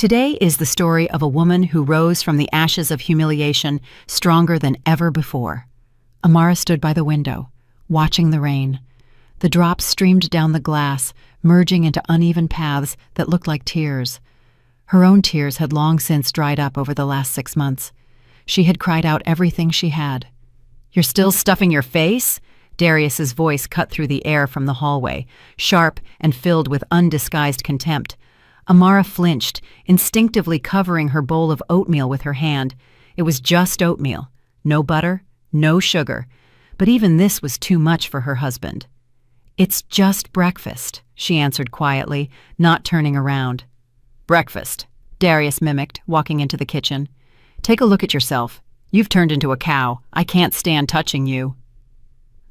Today is the story of a woman who rose from the ashes of humiliation stronger than ever before. Amara stood by the window, watching the rain. The drops streamed down the glass, merging into uneven paths that looked like tears. Her own tears had long since dried up over the last 6 months. She had cried out everything she had. "You're still stuffing your face?" Darius's voice cut through the air from the hallway, sharp and filled with undisguised contempt. Amara flinched, instinctively covering her bowl of oatmeal with her hand. It was just oatmeal. No butter, no sugar. But even this was too much for her husband. "It's just breakfast," she answered quietly, not turning around. "Breakfast," Darius mimicked, walking into the kitchen. "Take a look at yourself. You've turned into a cow. I can't stand touching you."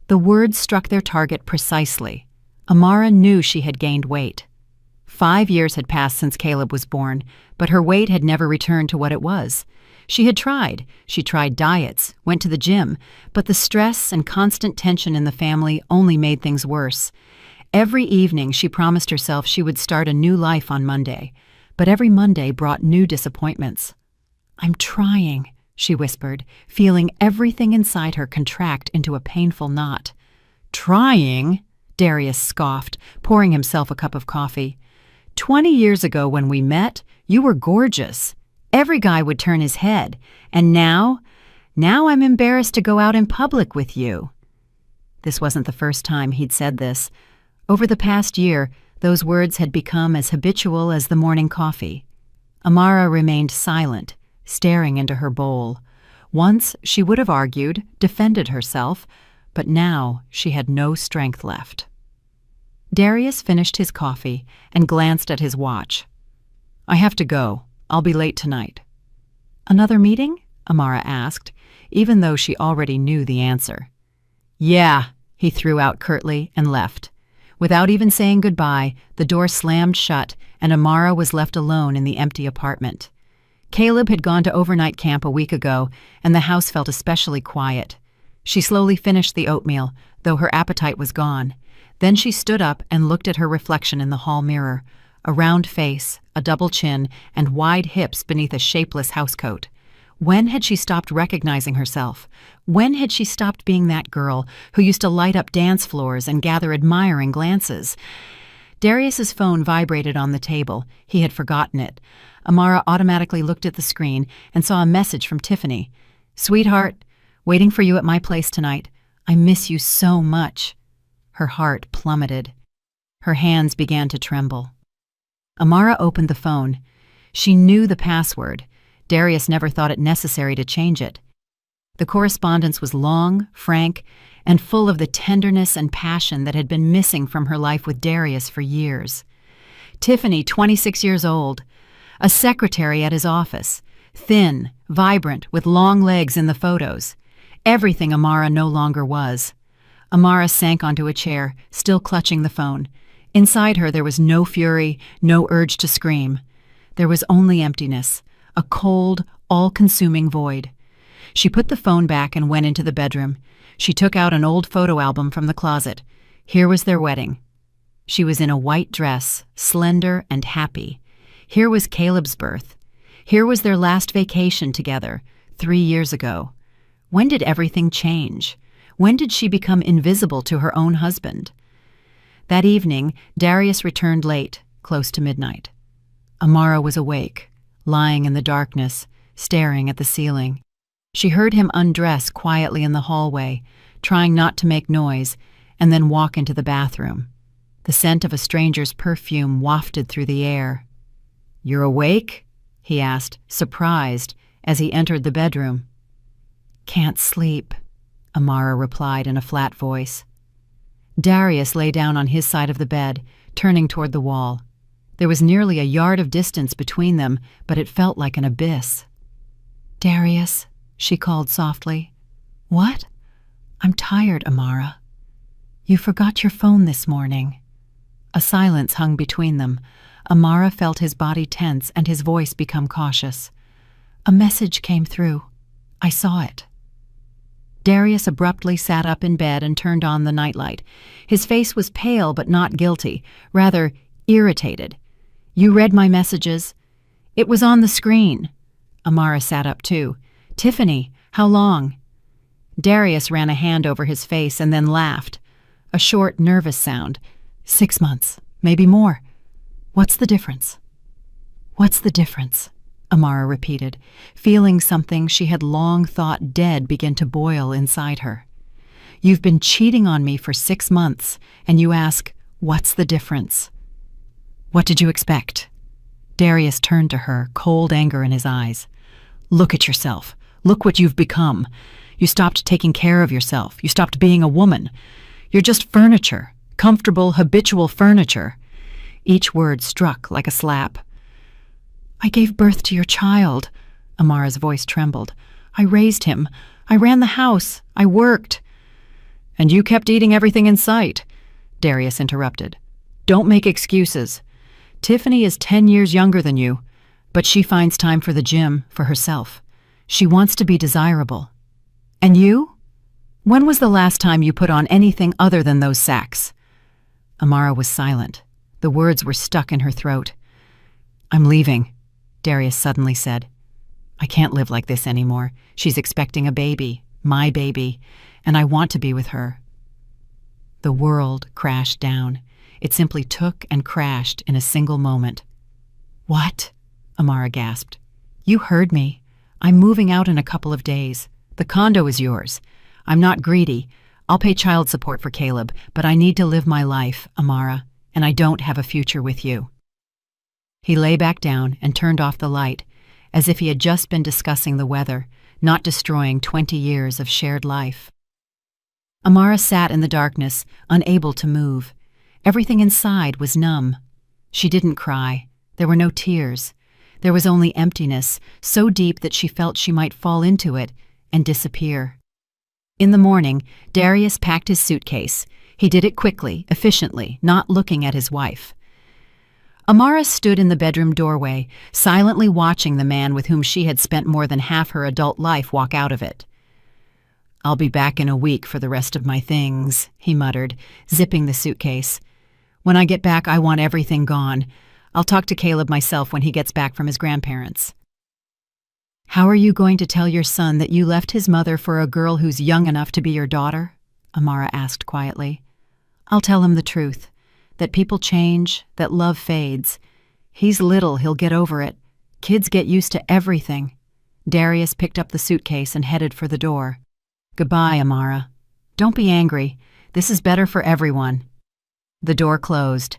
The words struck their target precisely. Amara knew she had gained weight. 5 years had passed since Caleb was born, but her weight had never returned to what it was. She had tried. She tried diets, went to the gym, but the stress and constant tension in the family only made things worse. Every evening she promised herself she would start a new life on Monday, but every Monday brought new disappointments. "I'm trying," she whispered, feeling everything inside her contract into a painful knot. "Trying?" Darius scoffed, pouring himself a cup of coffee. 20 years ago when we met, you were gorgeous. Every guy would turn his head. And now I'm embarrassed to go out in public with you." This wasn't the first time he'd said this. Over the past year, those words had become as habitual as the morning coffee. Amara remained silent, staring into her bowl. Once she would have argued, defended herself, but now she had no strength left. Darius finished his coffee and glanced at his watch. "I have to go. I'll be late tonight." "Another meeting?" Amara asked, even though she already knew the answer. "Yeah," he threw out curtly and left. Without even saying goodbye, the door slammed shut and Amara was left alone in the empty apartment. Caleb had gone to overnight camp a week ago, and the house felt especially quiet. She slowly finished the oatmeal, though her appetite was gone. Then she stood up and looked at her reflection in the hall mirror, a round face, a double chin, and wide hips beneath a shapeless housecoat. When had she stopped recognizing herself? When had she stopped being that girl who used to light up dance floors and gather admiring glances? Darius's phone vibrated on the table. He had forgotten it. Amara automatically looked at the screen and saw a message from Tiffany. "Sweetheart, waiting for you at my place tonight. I miss you so much." Her heart plummeted. Her hands began to tremble. Amara opened the phone. She knew the password. Darius never thought it necessary to change it. The correspondence was long, frank, and full of the tenderness and passion that had been missing from her life with Darius for years. Tiffany, 26 years old, a secretary at his office, thin, vibrant, with long legs in the photos. Everything Amara no longer was. Amara sank onto a chair, still clutching the phone. Inside her there was no fury, no urge to scream. There was only emptiness, a cold, all-consuming void. She put the phone back and went into the bedroom. She took out an old photo album from the closet. Here was their wedding. She was in a white dress, slender and happy. Here was Caleb's birth. Here was their last vacation together, 3 years ago. When did everything change? When did she become invisible to her own husband? That evening, Darius returned late, close to midnight. Amara was awake, lying in the darkness, staring at the ceiling. She heard him undress quietly in the hallway, trying not to make noise, and then walk into the bathroom. The scent of a stranger's perfume wafted through the air. "You're awake?" he asked, surprised, as he entered the bedroom. "Can't sleep," Amara replied in a flat voice. Darius lay down on his side of the bed, turning toward the wall. There was nearly a yard of distance between them, but it felt like an abyss. "Darius," she called softly. "What?" "I'm tired, Amara." "You forgot your phone this morning." A silence hung between them. Amara felt his body tense and his voice become cautious. "A message came through. I saw it." Darius abruptly sat up in bed and turned on the nightlight. His face was pale but not guilty, rather irritated. "You read my messages?" It was on the screen. Amara sat up too. Tiffany, how long? Darius ran a hand over his face and then laughed. A short, nervous sound. 6 months, maybe more. What's the difference? What's the difference? Amara repeated, feeling something she had long thought dead begin to boil inside her. You've been cheating on me for 6 months, and you ask, what's the difference? What did you expect? Darius turned to her, cold anger in his eyes. Look at yourself. Look what you've become. You stopped taking care of yourself. You stopped being a woman. You're just furniture, comfortable, habitual furniture. Each word struck like a slap. I gave birth to your child. Amara's voice trembled. I raised him. I ran the house. I worked. And you kept eating everything in sight, Darius interrupted. Don't make excuses. Tiffany is 10 years younger than you, but she finds time for the gym, for herself. She wants to be desirable. And you? When was the last time you put on anything other than those sacks? Amara was silent. The words were stuck in her throat. I'm leaving, Darius suddenly said. I can't live like this anymore. She's expecting a baby, my baby, and I want to be with her. The world crashed down. It simply took and crashed in a single moment. What? Amara gasped. You heard me. I'm moving out in a couple of days. The condo is yours. I'm not greedy. I'll pay child support for Caleb, but I need to live my life, Amara, and I don't have a future with you. He lay back down and turned off the light, as if he had just been discussing the weather, not destroying 20 years of shared life. Amara sat in the darkness, unable to move. Everything inside was numb. She didn't cry. There were no tears. There was only emptiness, so deep that she felt she might fall into it and disappear. In the morning, Darius packed his suitcase. He did it quickly, efficiently, not looking at his wife. Amara stood in the bedroom doorway, silently watching the man with whom she had spent more than half her adult life walk out of it. I'll be back in a week for the rest of my things, he muttered, zipping the suitcase. When I get back, I want everything gone. I'll talk to Caleb myself when he gets back from his grandparents. How are you going to tell your son that you left his mother for a girl who's young enough to be your daughter? Amara asked quietly. I'll tell him the truth, that people change, that love fades. He's little, he'll get over it. Kids get used to everything. Darius picked up the suitcase and headed for the door. Goodbye, Amara. Don't be angry. This is better for everyone. The door closed.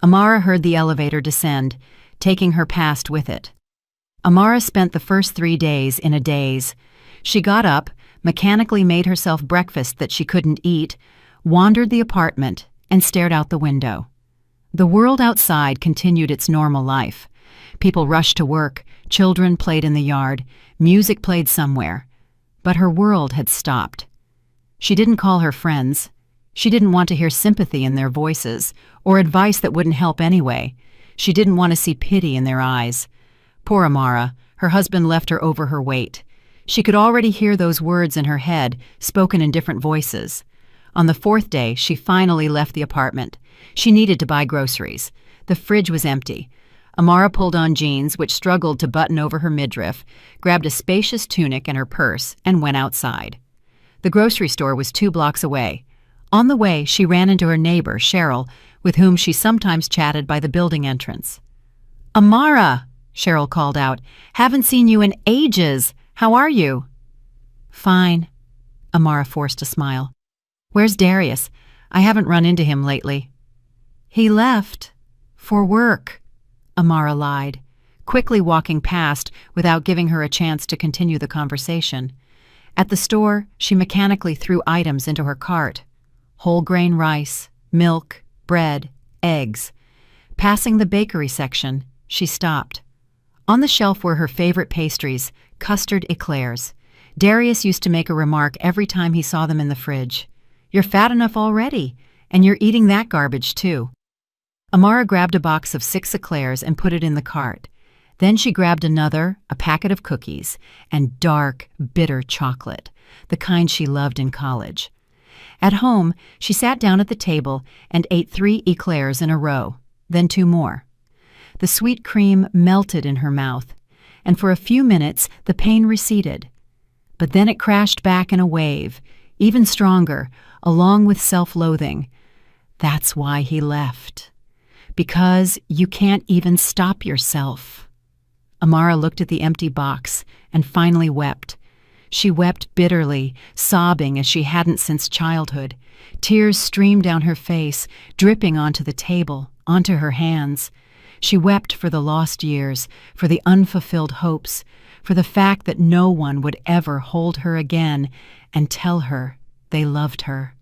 Amara heard the elevator descend, taking her past with it. Amara spent the first 3 days in a daze. She got up, mechanically made herself breakfast that she couldn't eat, wandered the apartment, and stared out the window. The world outside continued its normal life. People rushed to work, children played in the yard, music played somewhere. But her world had stopped. She didn't call her friends. She didn't want to hear sympathy in their voices, or advice that wouldn't help anyway. She didn't want to see pity in their eyes. Poor Amara, her husband left her over her weight. She could already hear those words in her head, spoken in different voices. On the 4th day, she finally left the apartment. She needed to buy groceries. The fridge was empty. Amara pulled on jeans, which struggled to button over her midriff, grabbed a spacious tunic and her purse, and went outside. The grocery store was 2 blocks away. On the way, she ran into her neighbor, Cheryl, with whom she sometimes chatted by the building entrance. Amara, Cheryl called out, haven't seen you in ages. How are you? Fine. Amara forced a smile. Where's Darius? I haven't run into him lately. He left. For work. Amara lied, quickly walking past without giving her a chance to continue the conversation. At the store, she mechanically threw items into her cart. Whole grain rice, milk, bread, eggs. Passing the bakery section, she stopped. On the shelf were her favorite pastries, custard eclairs. Darius used to make a remark every time he saw them in the fridge. You're fat enough already, and you're eating that garbage too. Amara grabbed a box of 6 eclairs and put it in the cart. Then she grabbed another, a packet of cookies, and dark, bitter chocolate, the kind she loved in college. At home, she sat down at the table and ate 3 eclairs in a row, then 2 more. The sweet cream melted in her mouth, and for a few minutes the pain receded. But then it crashed back in a wave, even stronger, along with self-loathing. That's why he left. Because you can't even stop yourself. Amara looked at the empty box and finally wept. She wept bitterly, sobbing as she hadn't since childhood. Tears streamed down her face, dripping onto the table, onto her hands. She wept for the lost years, for the unfulfilled hopes, for the fact that no one would ever hold her again and tell her they loved her.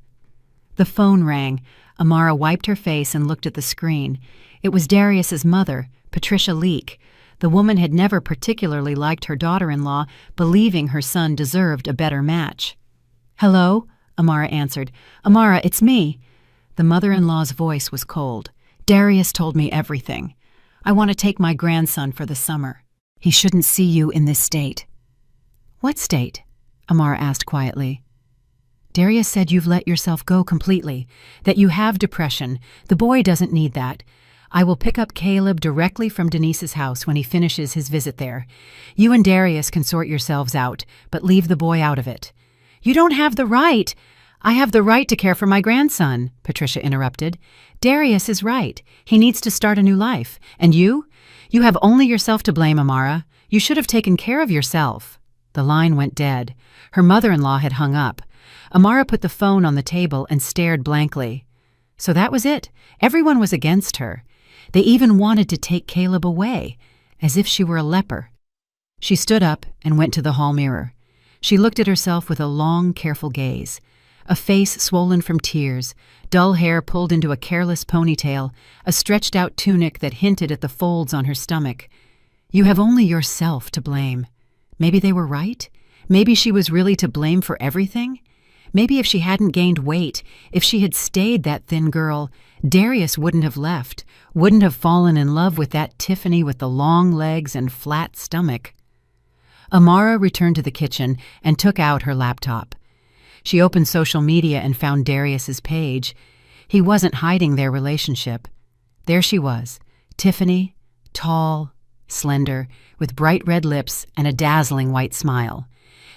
The phone rang. Amara wiped her face and looked at the screen. It was Darius's mother, Patricia Leake. The woman had never particularly liked her daughter-in-law, believing her son deserved a better match. "Hello?" Amara answered. "Amara, it's me." The mother-in-law's voice was cold. "Darius told me everything. I want to take my grandson for the summer. He shouldn't see you in this state." "What state?" Amara asked quietly. "Darius said you've let yourself go completely, that you have depression. The boy doesn't need that. I will pick up Caleb directly from Denise's house when he finishes his visit there. You and Darius can sort yourselves out, but leave the boy out of it." "You don't have the right." "I have the right to care for my grandson," Patricia interrupted. "Darius is right. He needs to start a new life. And you? You have only yourself to blame, Amara. You should have taken care of yourself." The line went dead. Her mother-in-law had hung up. Amara put the phone on the table and stared blankly. So that was it. Everyone was against her. They even wanted to take Caleb away, as if she were a leper. She stood up and went to the hall mirror. She looked at herself with a long, careful gaze. A face swollen from tears, dull hair pulled into a careless ponytail, a stretched-out tunic that hinted at the folds on her stomach. You have only yourself to blame. Maybe they were right? Maybe she was really to blame for everything? Maybe if she hadn't gained weight, if she had stayed that thin girl, Darius wouldn't have left, wouldn't have fallen in love with that Tiffany with the long legs and flat stomach. Amara returned to the kitchen and took out her laptop. She opened social media and found Darius's page. He wasn't hiding their relationship. There she was, Tiffany, tall, slender, with bright red lips and a dazzling white smile.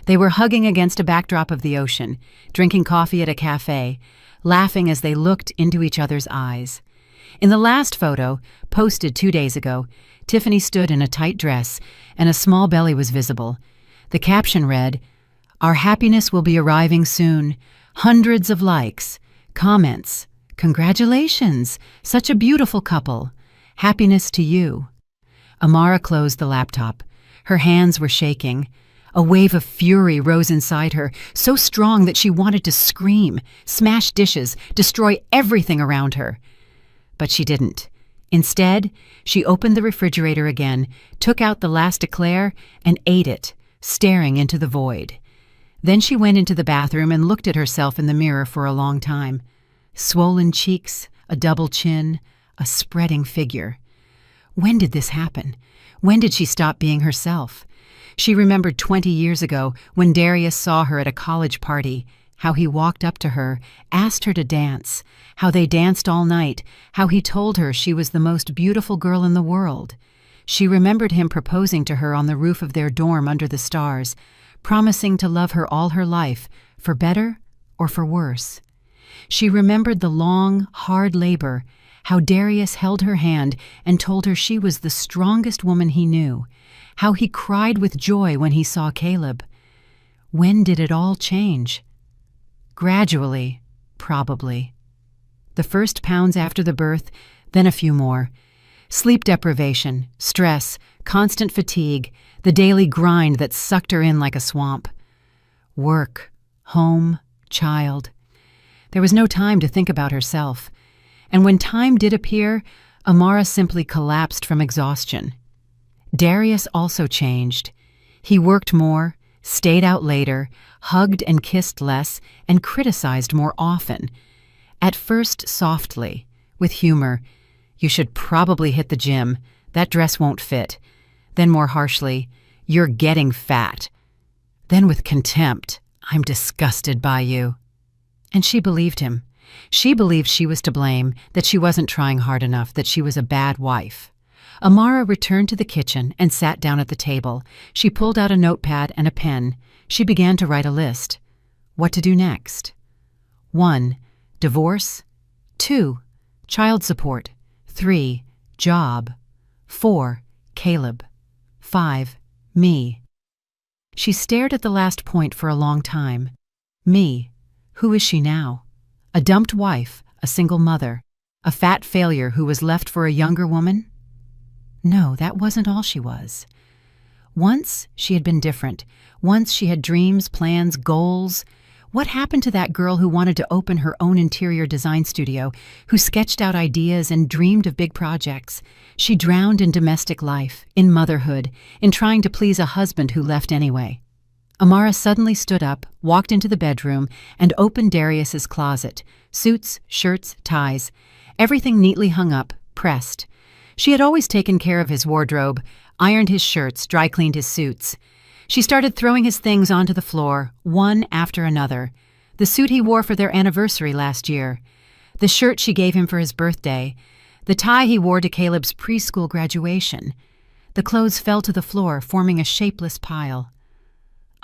They were hugging against a backdrop of the ocean, drinking coffee at a cafe, laughing as they looked into each other's eyes. In the last photo, posted 2 days ago, Tiffany stood in a tight dress and a small belly was visible. The caption read, "Our happiness will be arriving soon. Hundreds of likes, comments. Congratulations, such a beautiful couple. Happiness to you." Amara closed the laptop. Her hands were shaking. A wave of fury rose inside her, so strong that she wanted to scream, smash dishes, destroy everything around her. But she didn't. Instead, she opened the refrigerator again, took out the last eclair, and ate it, staring into the void. Then she went into the bathroom and looked at herself in the mirror for a long time. Swollen cheeks, a double chin, a spreading figure. When did this happen? When did she stop being herself? She remembered 20 years ago when Darius saw her at a college party, how he walked up to her, asked her to dance, how they danced all night, how he told her she was the most beautiful girl in the world. She remembered him proposing to her on the roof of their dorm under the stars, promising to love her all her life, for better or for worse. She remembered the long, hard labor, how Darius held her hand and told her she was the strongest woman he knew, how he cried with joy when he saw Caleb. When did it all change? Gradually, probably. The first pounds after the birth, then a few more. Sleep deprivation, stress, constant fatigue, the daily grind that sucked her in like a swamp. Work, home, child. There was no time to think about herself. And when time did appear, Amara simply collapsed from exhaustion. Darius also changed. He worked more, stayed out later, hugged and kissed less, and criticized more often. At first softly, with humor, "You should probably hit the gym. That dress won't fit." Then more harshly, "You're getting fat." Then with contempt, "I'm disgusted by you." And she believed him. She believed she was to blame, that she wasn't trying hard enough, that she was a bad wife. Amara returned to the kitchen and sat down at the table. She pulled out a notepad and a pen. She began to write a list. What to do next? 1. Divorce. 2. Child support. 3. Job. 4. Caleb. 5. Me. She stared at the last point for a long time. Me. Who is she now? A dumped wife, a single mother, a fat failure who was left for a younger woman? No, that wasn't all she was. Once she had been different. Once she had dreams, plans, goals. What happened to that girl who wanted to open her own interior design studio, who sketched out ideas and dreamed of big projects? She drowned in domestic life, in motherhood, in trying to please a husband who left anyway. Amara suddenly stood up, walked into the bedroom, and opened Darius's closet. Suits, shirts, ties, everything neatly hung up, pressed. She had always taken care of his wardrobe, ironed his shirts, dry-cleaned his suits. She started throwing his things onto the floor, one after another. The suit he wore for their anniversary last year. The shirt she gave him for his birthday. The tie he wore to Caleb's preschool graduation. The clothes fell to the floor, forming a shapeless pile.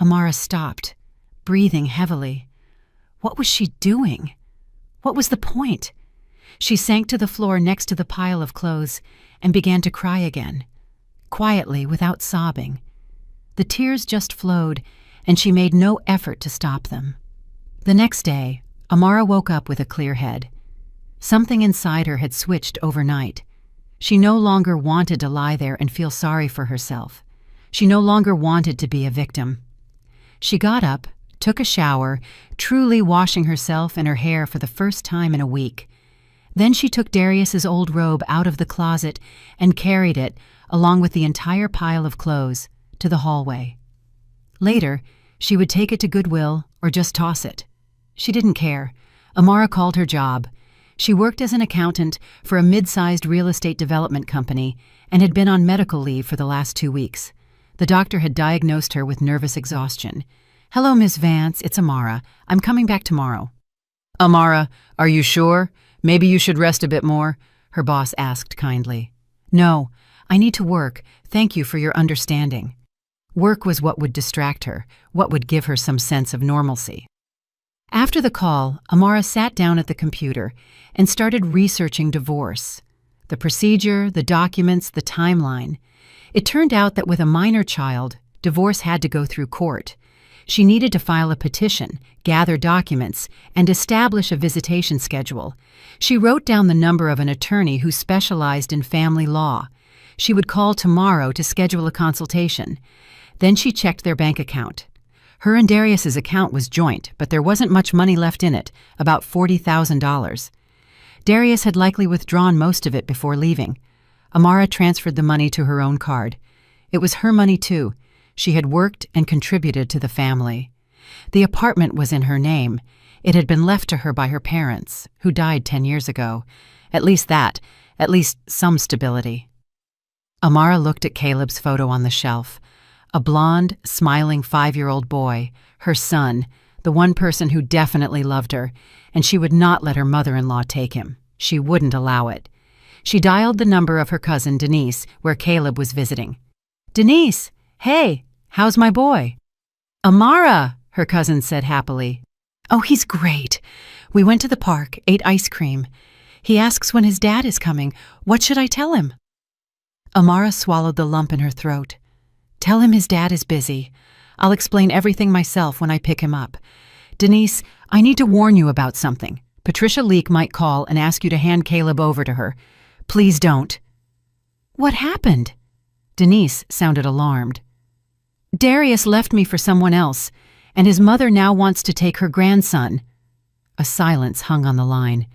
Amara stopped, breathing heavily. What was she doing? What was the point? She sank to the floor next to the pile of clothes and began to cry again, quietly, without sobbing. The tears just flowed, and she made no effort to stop them. The next day, Amara woke up with a clear head. Something inside her had switched overnight. She no longer wanted to lie there and feel sorry for herself. She no longer wanted to be a victim. She got up, took a shower, truly washing herself and her hair for the first time in a week. Then she took Darius's old robe out of the closet and carried it, along with the entire pile of clothes, to the hallway. Later, she would take it to Goodwill or just toss it. She didn't care. Amara called her job. She worked as an accountant for a mid-sized real estate development company and had been on medical leave for the last 2 weeks. The doctor had diagnosed her with nervous exhaustion. "Hello, Miss Vance, it's Amara. I'm coming back tomorrow." "Amara, are you sure? Maybe you should rest a bit more," her boss asked kindly. "No, I need to work. Thank you for your understanding." Work was what would distract her, what would give her some sense of normalcy. After the call, Amara sat down at the computer and started researching divorce. The procedure, the documents, the timeline. It turned out that with a minor child, divorce had to go through court. She needed to file a petition, gather documents, and establish a visitation schedule. She wrote down the number of an attorney who specialized in family law. She would call tomorrow to schedule a consultation. Then she checked their bank account. Her and Darius's account was joint, but there wasn't much money left in it, about $40,000. Darius had likely withdrawn most of it before leaving. Amara transferred the money to her own card. It was her money, too. She had worked and contributed to the family. The apartment was in her name. It had been left to her by her parents, who died 10 years ago. At least some stability. Amara looked at Caleb's photo on the shelf. A blonde, smiling 5-year-old boy, her son, the one person who definitely loved her, and she would not let her mother-in-law take him. She wouldn't allow it. She dialed the number of her cousin Denise, where Caleb was visiting. "Denise! Hey, how's my boy?" "Amara," her cousin said happily. "Oh, he's great. We went to the park, ate ice cream. He asks when his dad is coming. What should I tell him?" Amara swallowed the lump in her throat. "Tell him his dad is busy. I'll explain everything myself when I pick him up. Denise, I need to warn you about something. Patricia Leak might call and ask you to hand Caleb over to her. Please don't." "What happened?" Denise sounded alarmed. "Darius left me for someone else, and his mother now wants to take her grandson." A silence hung on the line.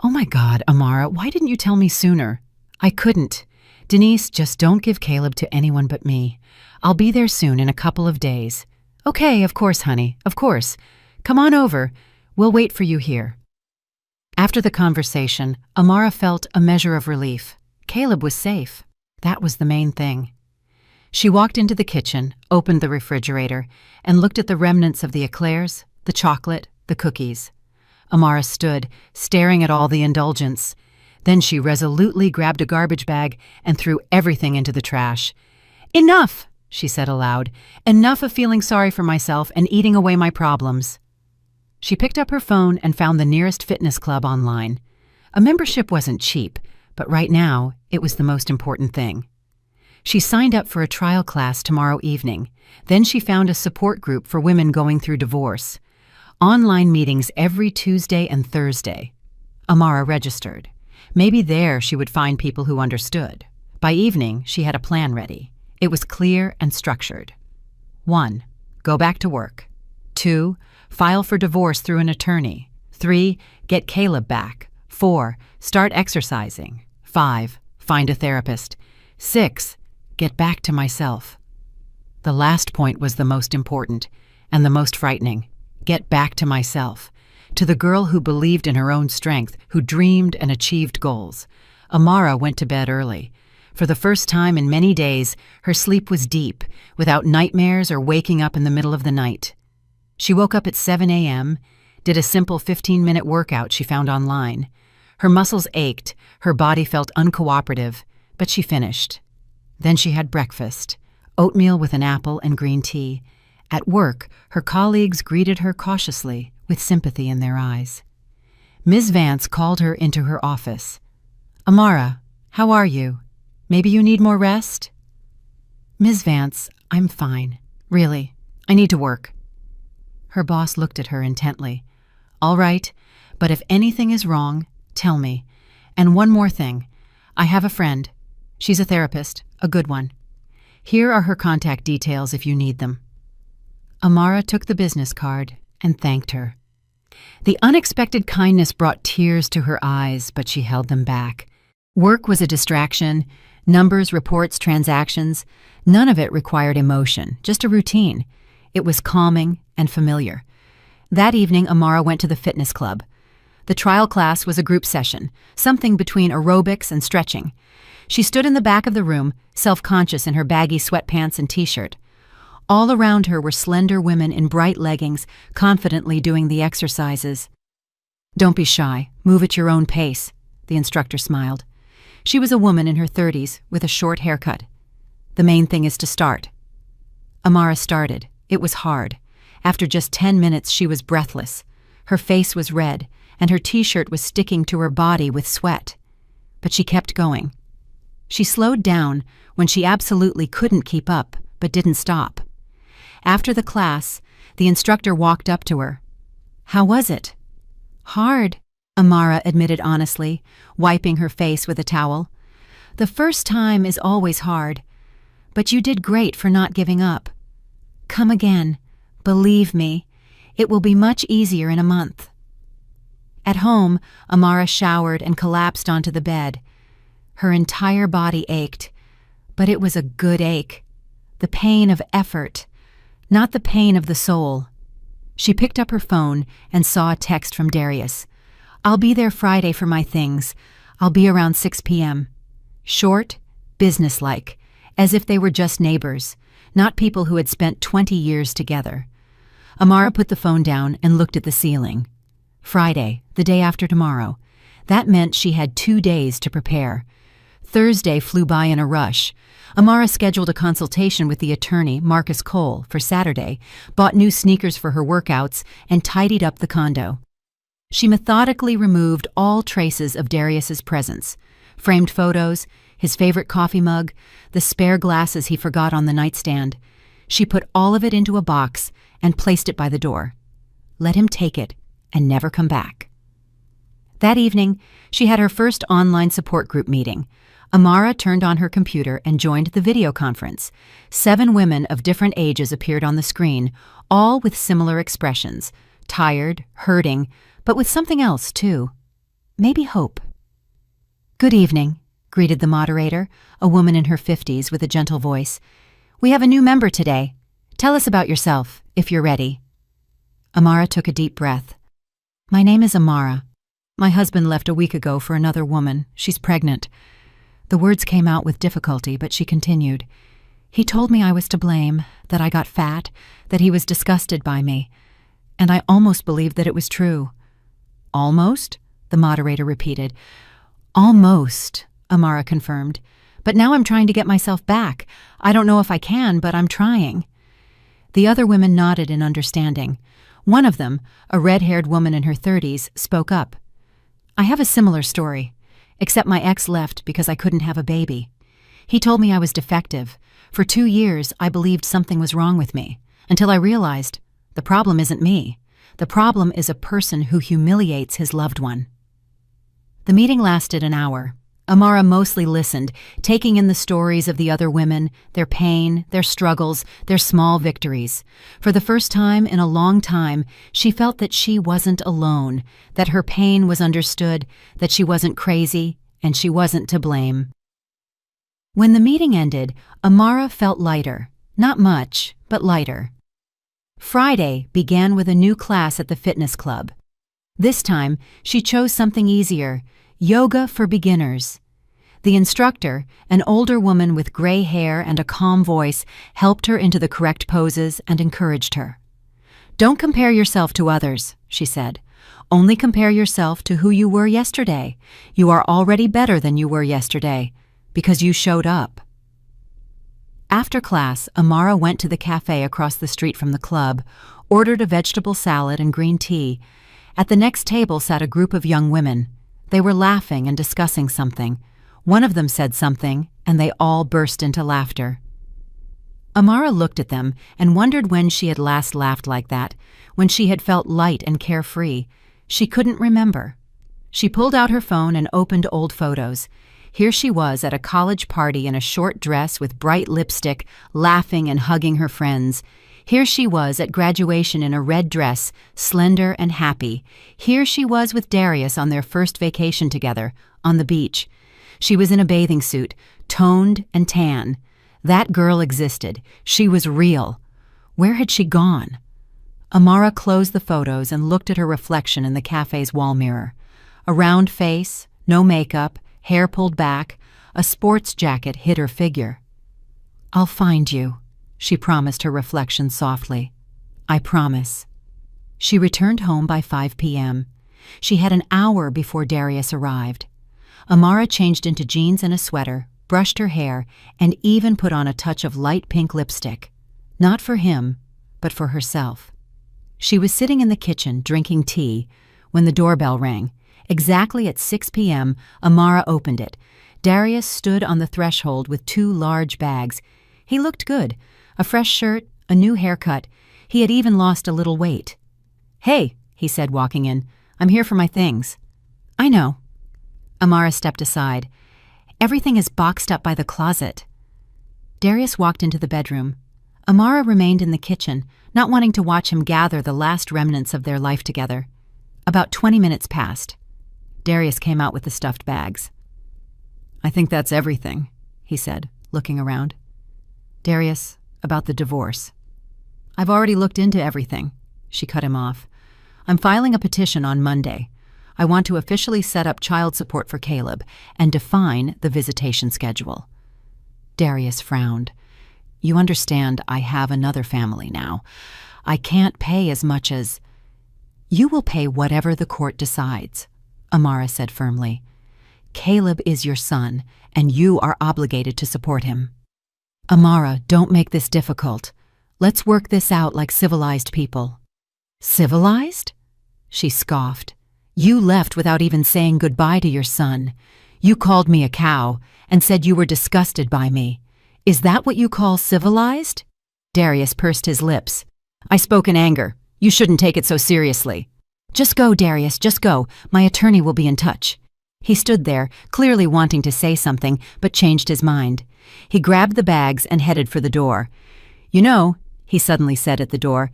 "Oh my God, Amara, why didn't you tell me sooner?" "I couldn't. Denise, just don't give Caleb to anyone but me. I'll be there soon in a couple of days." "Okay, of course, honey, of course. Come on over. We'll wait for you here." After the conversation, Amara felt a measure of relief. Caleb was safe. That was the main thing. She walked into the kitchen, opened the refrigerator, and looked at the remnants of the eclairs, the chocolate, the cookies. Amara stood, staring at all the indulgence. Then she resolutely grabbed a garbage bag and threw everything into the trash. "Enough!" she said aloud. "Enough of feeling sorry for myself and eating away my problems." She picked up her phone and found the nearest fitness club online. A membership wasn't cheap, but right now, it was the most important thing. She signed up for a trial class tomorrow evening. Then she found a support group for women going through divorce. Online meetings every Tuesday and Thursday. Amara registered. Maybe there she would find people who understood. By evening, she had a plan ready. It was clear and structured. 1. Go back to work. 2. File for divorce through an attorney. 3. Get Caleb back. 4. Start exercising. 5. Find a therapist. 6. Get back to myself. The last point was the most important and the most frightening. Get back to myself. To the girl who believed in her own strength, who dreamed and achieved goals. Amara went to bed early. For the first time in many days, her sleep was deep, without nightmares or waking up in the middle of the night. She woke up at 7 a.m., did a simple 15-minute workout she found online. Her muscles ached, her body felt uncooperative, but she finished. Then she had breakfast, oatmeal with an apple and green tea. At work, her colleagues greeted her cautiously, with sympathy in their eyes. Ms. Vance called her into her office. "Amara, how are you? Maybe you need more rest?" "Ms. Vance, I'm fine. Really, I need to work." Her boss looked at her intently. "All right, but if anything is wrong, tell me. And one more thing. I have a friend. She's a therapist, a good one. Here are her contact details if you need them." Amara took the business card and thanked her. The unexpected kindness brought tears to her eyes, but she held them back. Work was a distraction. Numbers, reports, transactions. None of it required emotion, just a routine. It was calming and familiar. That evening, Amara went to the fitness club. The trial class was a group session, something between aerobics and stretching. She stood in the back of the room, self-conscious in her baggy sweatpants and t-shirt. All around her were slender women in bright leggings, confidently doing the exercises. "Don't be shy. Move at your own pace," the instructor smiled. She was a woman in her 30s, with a short haircut. "The main thing is to start." Amara started. It was hard. After just 10 minutes, she was breathless. Her face was red, and her t-shirt was sticking to her body with sweat. But she kept going. She slowed down when she absolutely couldn't keep up, but didn't stop. After the class, the instructor walked up to her. "How was it?" "Hard," Amara admitted honestly, wiping her face with a towel. "The first time is always hard, but you did great for not giving up. Come again. Believe me, it will be much easier in a month." At home, Amara showered and collapsed onto the bed. Her entire body ached, but it was a good ache. The pain of effort, not the pain of the soul. She picked up her phone and saw a text from Darius. "I'll be there Friday for my things. I'll be around 6 p.m. Short, businesslike, as if they were just neighbors, not people who had spent 20 years together. Amara put the phone down and looked at the ceiling. Friday, the day after tomorrow. That meant she had 2 days to prepare. Thursday flew by in a rush. Amara scheduled a consultation with the attorney, Marcus Cole, for Saturday, bought new sneakers for her workouts, and tidied up the condo. She methodically removed all traces of Darius's presence. Framed photos, his favorite coffee mug, the spare glasses he forgot on the nightstand. She put all of it into a box and placed it by the door. Let him take it and never come back. That evening, she had her first online support group meeting. Amara turned on her computer and joined the video conference. 7 women of different ages appeared on the screen, all with similar expressions. Tired, hurting, but with something else, too. Maybe hope. "Good evening," greeted the moderator, a woman in her 50s with a gentle voice. "We have a new member today. Tell us about yourself, if you're ready." Amara took a deep breath. "My name is Amara. My husband left a week ago for another woman. She's pregnant." The words came out with difficulty, but she continued. "He told me I was to blame, that I got fat, that he was disgusted by me. And I almost believed that it was true." "Almost?" the moderator repeated. Almost, Amara confirmed. But now I'm trying to get myself back. I don't know if I can, but I'm trying. The other women nodded in understanding. One of them, a red-haired woman in her 30s, spoke up. I have a similar story, except my ex left because I couldn't have a baby. He told me I was defective. For 2 years, I believed something was wrong with me, until I realized the problem isn't me. The problem is a person who humiliates his loved one. The meeting lasted an hour. Amara mostly listened, taking in the stories of the other women, their pain, their struggles, their small victories. For the first time in a long time, she felt that she wasn't alone, that her pain was understood, that she wasn't crazy, and she wasn't to blame. When the meeting ended, Amara felt lighter. Not much, but lighter. Friday began with a new class at the fitness club. This time, she chose something easier: yoga for beginners. The instructor, an older woman with gray hair and a calm voice, helped her into the correct poses and encouraged her. Don't compare yourself to others, she said. Only compare yourself to who you were yesterday. You are already better than you were yesterday, because you showed up. After class, Amara went to the cafe across the street from the club, ordered a vegetable salad and green tea. At the next table sat a group of young women. They were laughing and discussing something. One of them said something, and they all burst into laughter. Amara looked at them and wondered when she had last laughed like that, when she had felt light and carefree. She couldn't remember. She pulled out her phone and opened old photos. Here she was at a college party in a short dress with bright lipstick, laughing and hugging her friends. Here she was at graduation in a red dress, slender and happy. Here she was with Darius on their first vacation together, on the beach. She was in a bathing suit, toned and tan. That girl existed. She was real. Where had she gone? Amara closed the photos and looked at her reflection in the cafe's wall mirror. A round face, no makeup, hair pulled back, a sports jacket hid her figure. I'll find you, she promised her reflection softly. I promise. She returned home by 5 p.m. She had an hour before Darius arrived. Amara changed into jeans and a sweater, brushed her hair, and even put on a touch of light pink lipstick. Not for him, but for herself. She was sitting in the kitchen drinking tea when the doorbell rang. Exactly at 6 p.m., Amara opened it. Darius stood on the threshold with 2 large bags. He looked good. A fresh shirt, a new haircut. He had even lost a little weight. Hey, he said, walking in. I'm here for my things. I know. Amara stepped aside. Everything is boxed up by the closet. Darius walked into the bedroom. Amara remained in the kitchen, not wanting to watch him gather the last remnants of their life together. About 20 minutes passed. Darius came out with the stuffed bags. I think that's everything, he said, looking around. Darius, about the divorce. I've already looked into everything, she cut him off. I'm filing a petition on Monday. I want to officially set up child support for Caleb and define the visitation schedule. Darius frowned. You understand I have another family now. I can't pay as much as... You will pay whatever the court decides, Amara said firmly. Caleb is your son, and you are obligated to support him. Amara, don't make this difficult. Let's work this out like civilized people. Civilized? She scoffed. You left without even saying goodbye to your son. You called me a cow and said you were disgusted by me. Is that what you call civilized? Darius pursed his lips. I spoke in anger. You shouldn't take it so seriously. Just go, Darius, just go. My attorney will be in touch. He stood there, clearly wanting to say something, but changed his mind. He grabbed the bags and headed for the door. You know, he suddenly said at the door,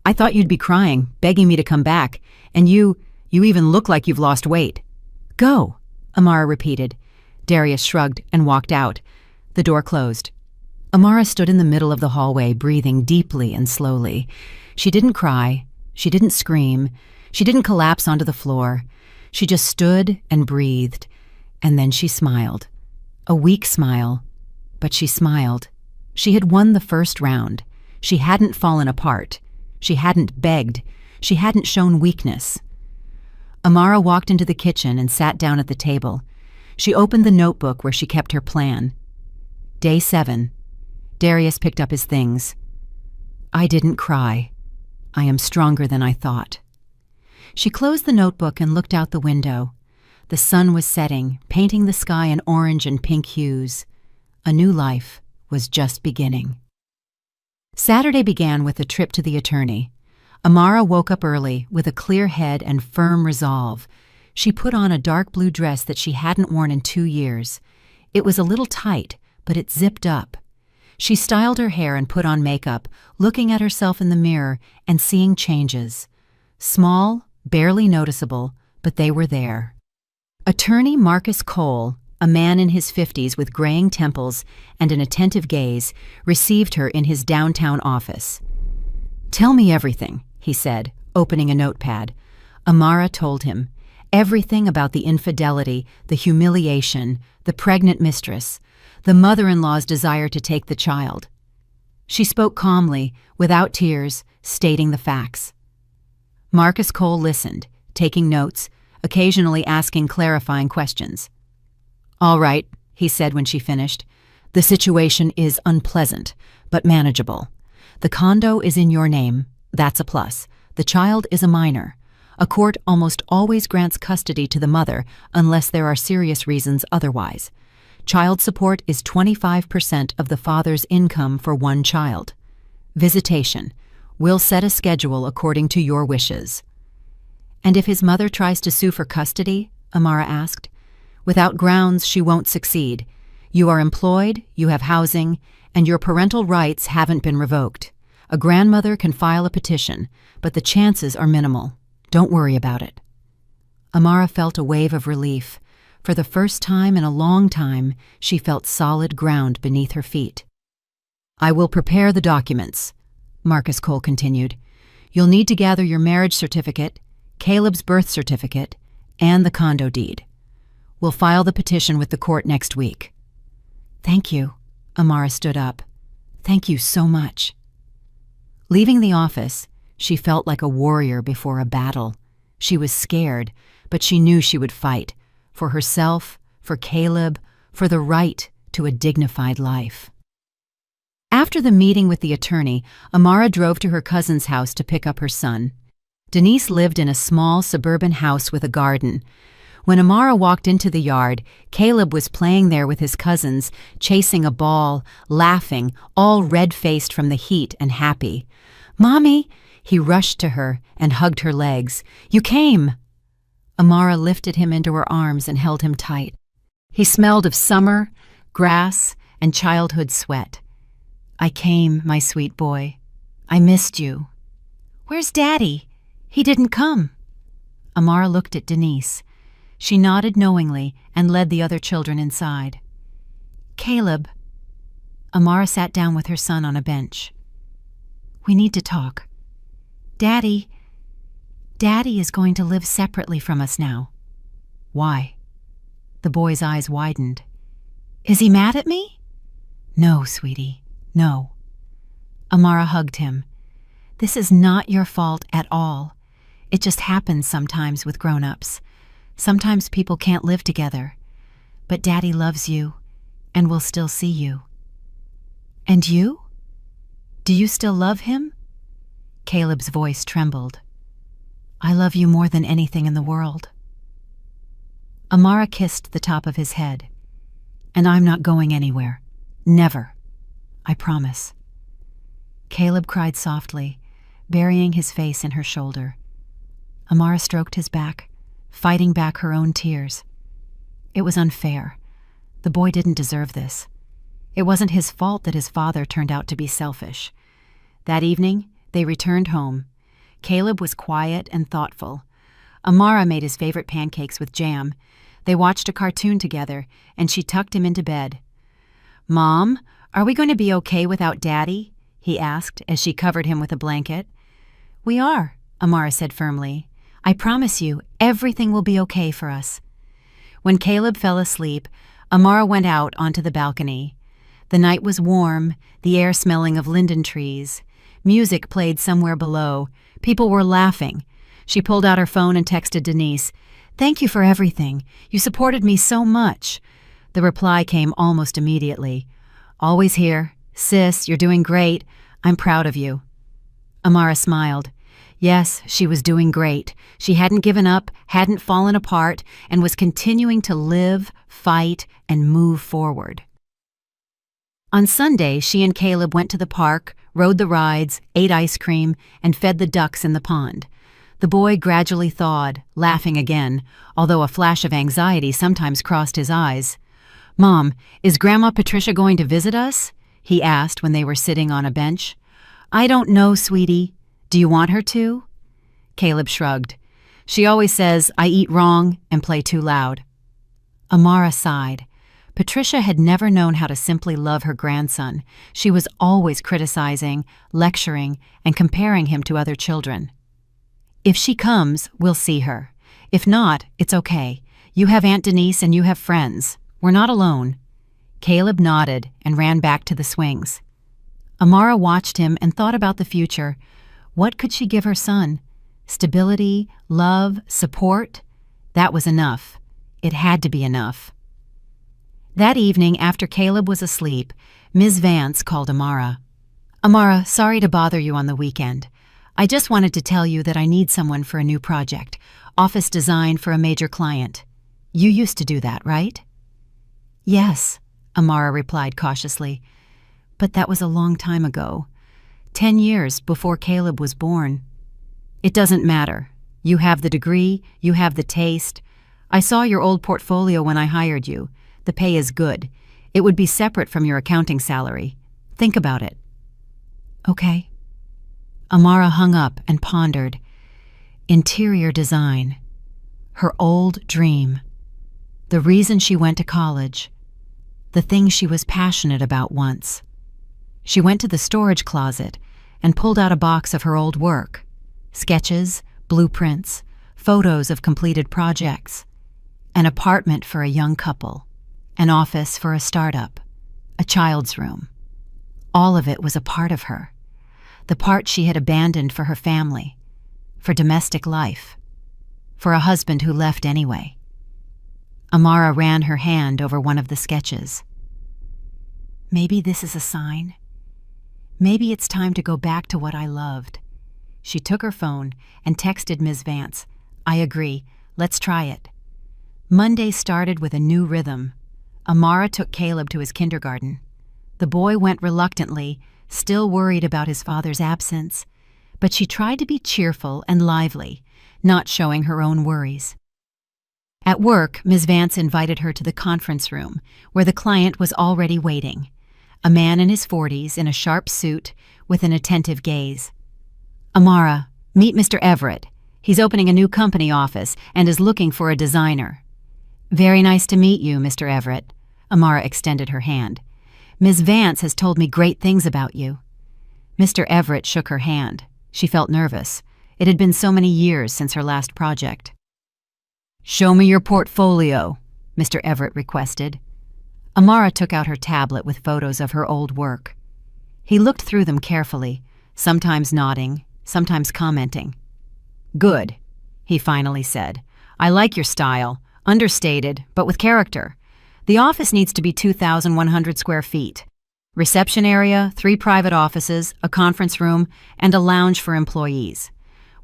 I thought you'd be crying, begging me to come back, and you even look like you've lost weight. Go, Amara repeated. Darius shrugged and walked out. The door closed. Amara stood in the middle of the hallway, breathing deeply and slowly. She didn't cry. She didn't scream. She didn't collapse onto the floor. She just stood and breathed, and then she smiled. A weak smile, but she smiled. She had won the first round. She hadn't fallen apart. She hadn't begged. She hadn't shown weakness. Amara walked into the kitchen and sat down at the table. She opened the notebook where she kept her plan. Day 7. Darius picked up his things. I didn't cry. I am stronger than I thought. She closed the notebook and looked out the window. The sun was setting, painting the sky in orange and pink hues. A new life was just beginning. Saturday began with a trip to the attorney. Amara woke up early with a clear head and firm resolve. She put on a dark blue dress that she hadn't worn in 2 years. It was a little tight, but it zipped up. She styled her hair and put on makeup, looking at herself in the mirror and seeing changes. Small, barely noticeable, but they were there. Attorney Marcus Cole, a man in his 50s with graying temples and an attentive gaze, received her in his downtown office. "Tell me everything," he said, opening a notepad. Amara told him. Everything about the infidelity, the humiliation, the pregnant mistress, the mother-in-law's desire to take the child. She spoke calmly, without tears, stating the facts. Marcus Cole listened, taking notes, occasionally asking clarifying questions. "All right," he said when she finished. "The situation is unpleasant, but manageable. The condo is in your name. That's a plus. The child is a minor. A court almost always grants custody to the mother unless there are serious reasons otherwise. Child support is 25% of the father's income for one child. Visitation. We'll set a schedule according to your wishes." "And if his mother tries to sue for custody?" Amara asked. "Without grounds, she won't succeed. You are employed, you have housing, and your parental rights haven't been revoked. A grandmother can file a petition, but the chances are minimal. Don't worry about it." Amara felt a wave of relief. For the first time in a long time, she felt solid ground beneath her feet. "I will prepare the documents," Marcus Cole continued. "You'll need to gather your marriage certificate, Caleb's birth certificate, and the condo deed. We'll file the petition with the court next week." "Thank you." Amara stood up. "Thank you so much." Leaving the office, she felt like a warrior before a battle. She was scared, but she knew she would fight. For herself, for Caleb, for the right to a dignified life. After the meeting with the attorney, Amara drove to her cousin's house to pick up her son. Denise lived in a small suburban house with a garden. When Amara walked into the yard, Caleb was playing there with his cousins, chasing a ball, laughing, all red-faced from the heat and happy. "Mommy!" He rushed to her and hugged her legs. "You came!" Amara lifted him into her arms and held him tight. He smelled of summer, grass, and childhood sweat. "I came, my sweet boy. I missed you." "Where's Daddy? He didn't come." Amara looked at Denise. She nodded knowingly and led the other children inside. "Caleb." Amara sat down with her son on a bench. "We need to talk. Daddy is going to live separately from us now." "Why?" The boy's eyes widened. "Is he mad at me?" "No, sweetie, no." Amara hugged him. "This is not your fault at all. It just happens sometimes with grown-ups. Sometimes people can't live together. But Daddy loves you and will still see you." "And you? Do you still love him?" Caleb's voice trembled. "I love you more than anything in the world." Amara kissed the top of his head. "And I'm not going anywhere. Never. I promise." Caleb cried softly, burying his face in her shoulder. Amara stroked his back, fighting back her own tears. It was unfair. The boy didn't deserve this. It wasn't his fault that his father turned out to be selfish. That evening, they returned home. Caleb was quiet and thoughtful. Amara made his favorite pancakes with jam. They watched a cartoon together, and she tucked him into bed. "Mom, are we going to be okay without Daddy?" he asked as she covered him with a blanket. "We are," Amara said firmly. "I promise you, everything will be okay for us." When Caleb fell asleep, Amara went out onto the balcony. The night was warm, the air smelling of linden trees. Music played somewhere below. People were laughing. She pulled out her phone and texted Denise, Thank you for everything. You supported me so much. The reply came almost immediately. Always here. Sis, you're doing great. I'm proud of you. Amara smiled. Yes, she was doing great. She hadn't given up, hadn't fallen apart, and was continuing to live, fight, and move forward. On Sunday, she and Caleb went to the park, rode the rides, ate ice cream, and fed the ducks in the pond. The boy gradually thawed, laughing again, although a flash of anxiety sometimes crossed his eyes. "Mom, is Grandma Patricia going to visit us?" he asked when they were sitting on a bench. "I don't know, sweetie. Do you want her to?" Caleb shrugged. "She always says I eat wrong and play too loud." Amara sighed. Patricia had never known how to simply love her grandson. She was always criticizing, lecturing, and comparing him to other children. "If she comes, we'll see her. If not, it's okay. You have Aunt Denise and you have friends. We're not alone." Caleb nodded and ran back to the swings. Amara watched him and thought about the future. What could she give her son? Stability, love, support? That was enough. It had to be enough. That evening, after Caleb was asleep, Ms. Vance called Amara. "Amara, sorry to bother you on the weekend. I just wanted to tell you that I need someone for a new project, office design for a major client. You used to do that, right?" "Yes," Amara replied cautiously. "But that was a long time ago. 10 years before Caleb was born." "It doesn't matter. You have the degree, you have the taste. I saw your old portfolio when I hired you. The pay is good. It would be separate from your accounting salary. Think about it." "Okay." Amara hung up and pondered. Interior design. Her old dream. The reason she went to college. The thing she was passionate about once. She went to the storage closet and pulled out a box of her old work. Sketches, blueprints, photos of completed projects. An apartment for a young couple. An office for a startup. A child's room. All of it was a part of her. The part she had abandoned for her family. For domestic life. For a husband who left anyway. Amara ran her hand over one of the sketches. Maybe this is a sign. Maybe it's time to go back to what I loved. She took her phone and texted Ms. Vance. "I agree. Let's try it." Monday started with a new rhythm. Amara took Caleb to his kindergarten. The boy went reluctantly, still worried about his father's absence, but she tried to be cheerful and lively, not showing her own worries. At work, Ms. Vance invited her to the conference room, where the client was already waiting. A man in his 40s in a sharp suit with an attentive gaze. "Amara, meet Mr. Everett. He's opening a new company office and is looking for a designer." "Very nice to meet you, Mr. Everett." Amara extended her hand. "Ms. Vance has told me great things about you." Mr. Everett shook her hand. She felt nervous. It had been so many years since her last project. "Show me your portfolio," Mr. Everett requested. Amara took out her tablet with photos of her old work. He looked through them carefully, sometimes nodding, sometimes commenting. "Good," he finally said. "I like your style, understated, but with character. The office needs to be 2,100 square feet. Reception area, 3 private offices, a conference room, and a lounge for employees.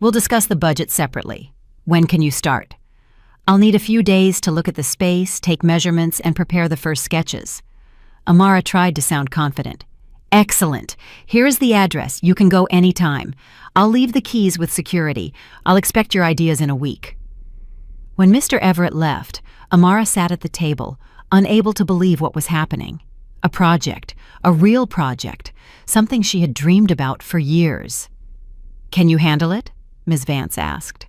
We'll discuss the budget separately. When can you start?" "I'll need a few days to look at the space, take measurements, and prepare the first sketches." Amara tried to sound confident. "Excellent. Here is the address. You can go anytime. I'll leave the keys with security. I'll expect your ideas in a week." When Mr. Everett left, Amara sat at the table, unable to believe what was happening. A project, a real project, something she had dreamed about for years. "Can you handle it?" Ms. Vance asked.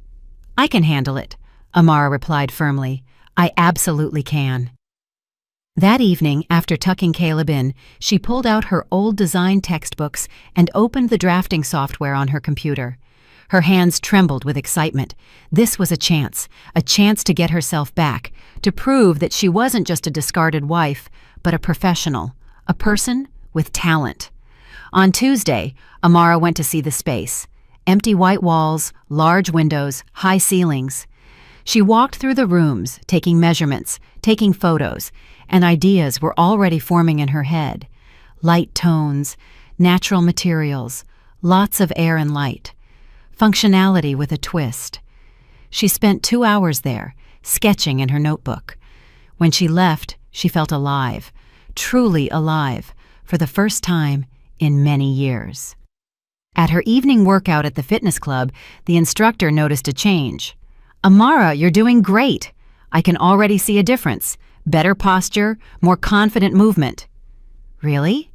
"I can handle it," Amara replied firmly. "I absolutely can." That evening, after tucking Caleb in, she pulled out her old design textbooks and opened the drafting software on her computer. Her hands trembled with excitement. This was a chance to get herself back, to prove that she wasn't just a discarded wife, but a professional, a person with talent. On Tuesday, Amara went to see the space. Empty white walls, large windows, high ceilings. She walked through the rooms, taking measurements, taking photos, and ideas were already forming in her head. Light tones, natural materials, lots of air and light. Functionality with a twist. She spent 2 hours there, sketching in her notebook. When she left, she felt alive, truly alive, for the first time in many years. At her evening workout at the fitness club, the instructor noticed a change. "Amara, you're doing great. I can already see a difference. Better posture, more confident movement." "Really?"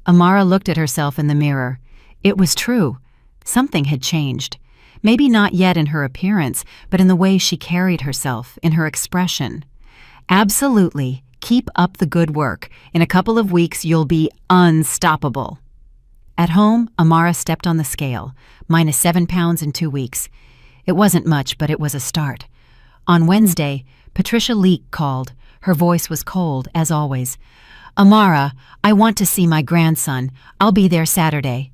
Amara looked at herself in the mirror. It was true. Something had changed. Maybe not yet in her appearance, but in the way she carried herself, in her expression. "Absolutely. Keep up the good work. In a couple of weeks, you'll be unstoppable." At home, Amara stepped on the scale, -7 pounds in 2 weeks. It wasn't much, but it was a start. On Wednesday, Patricia Leek called. Her voice was cold, as always. "Amara, I want to see my grandson. I'll be there Saturday."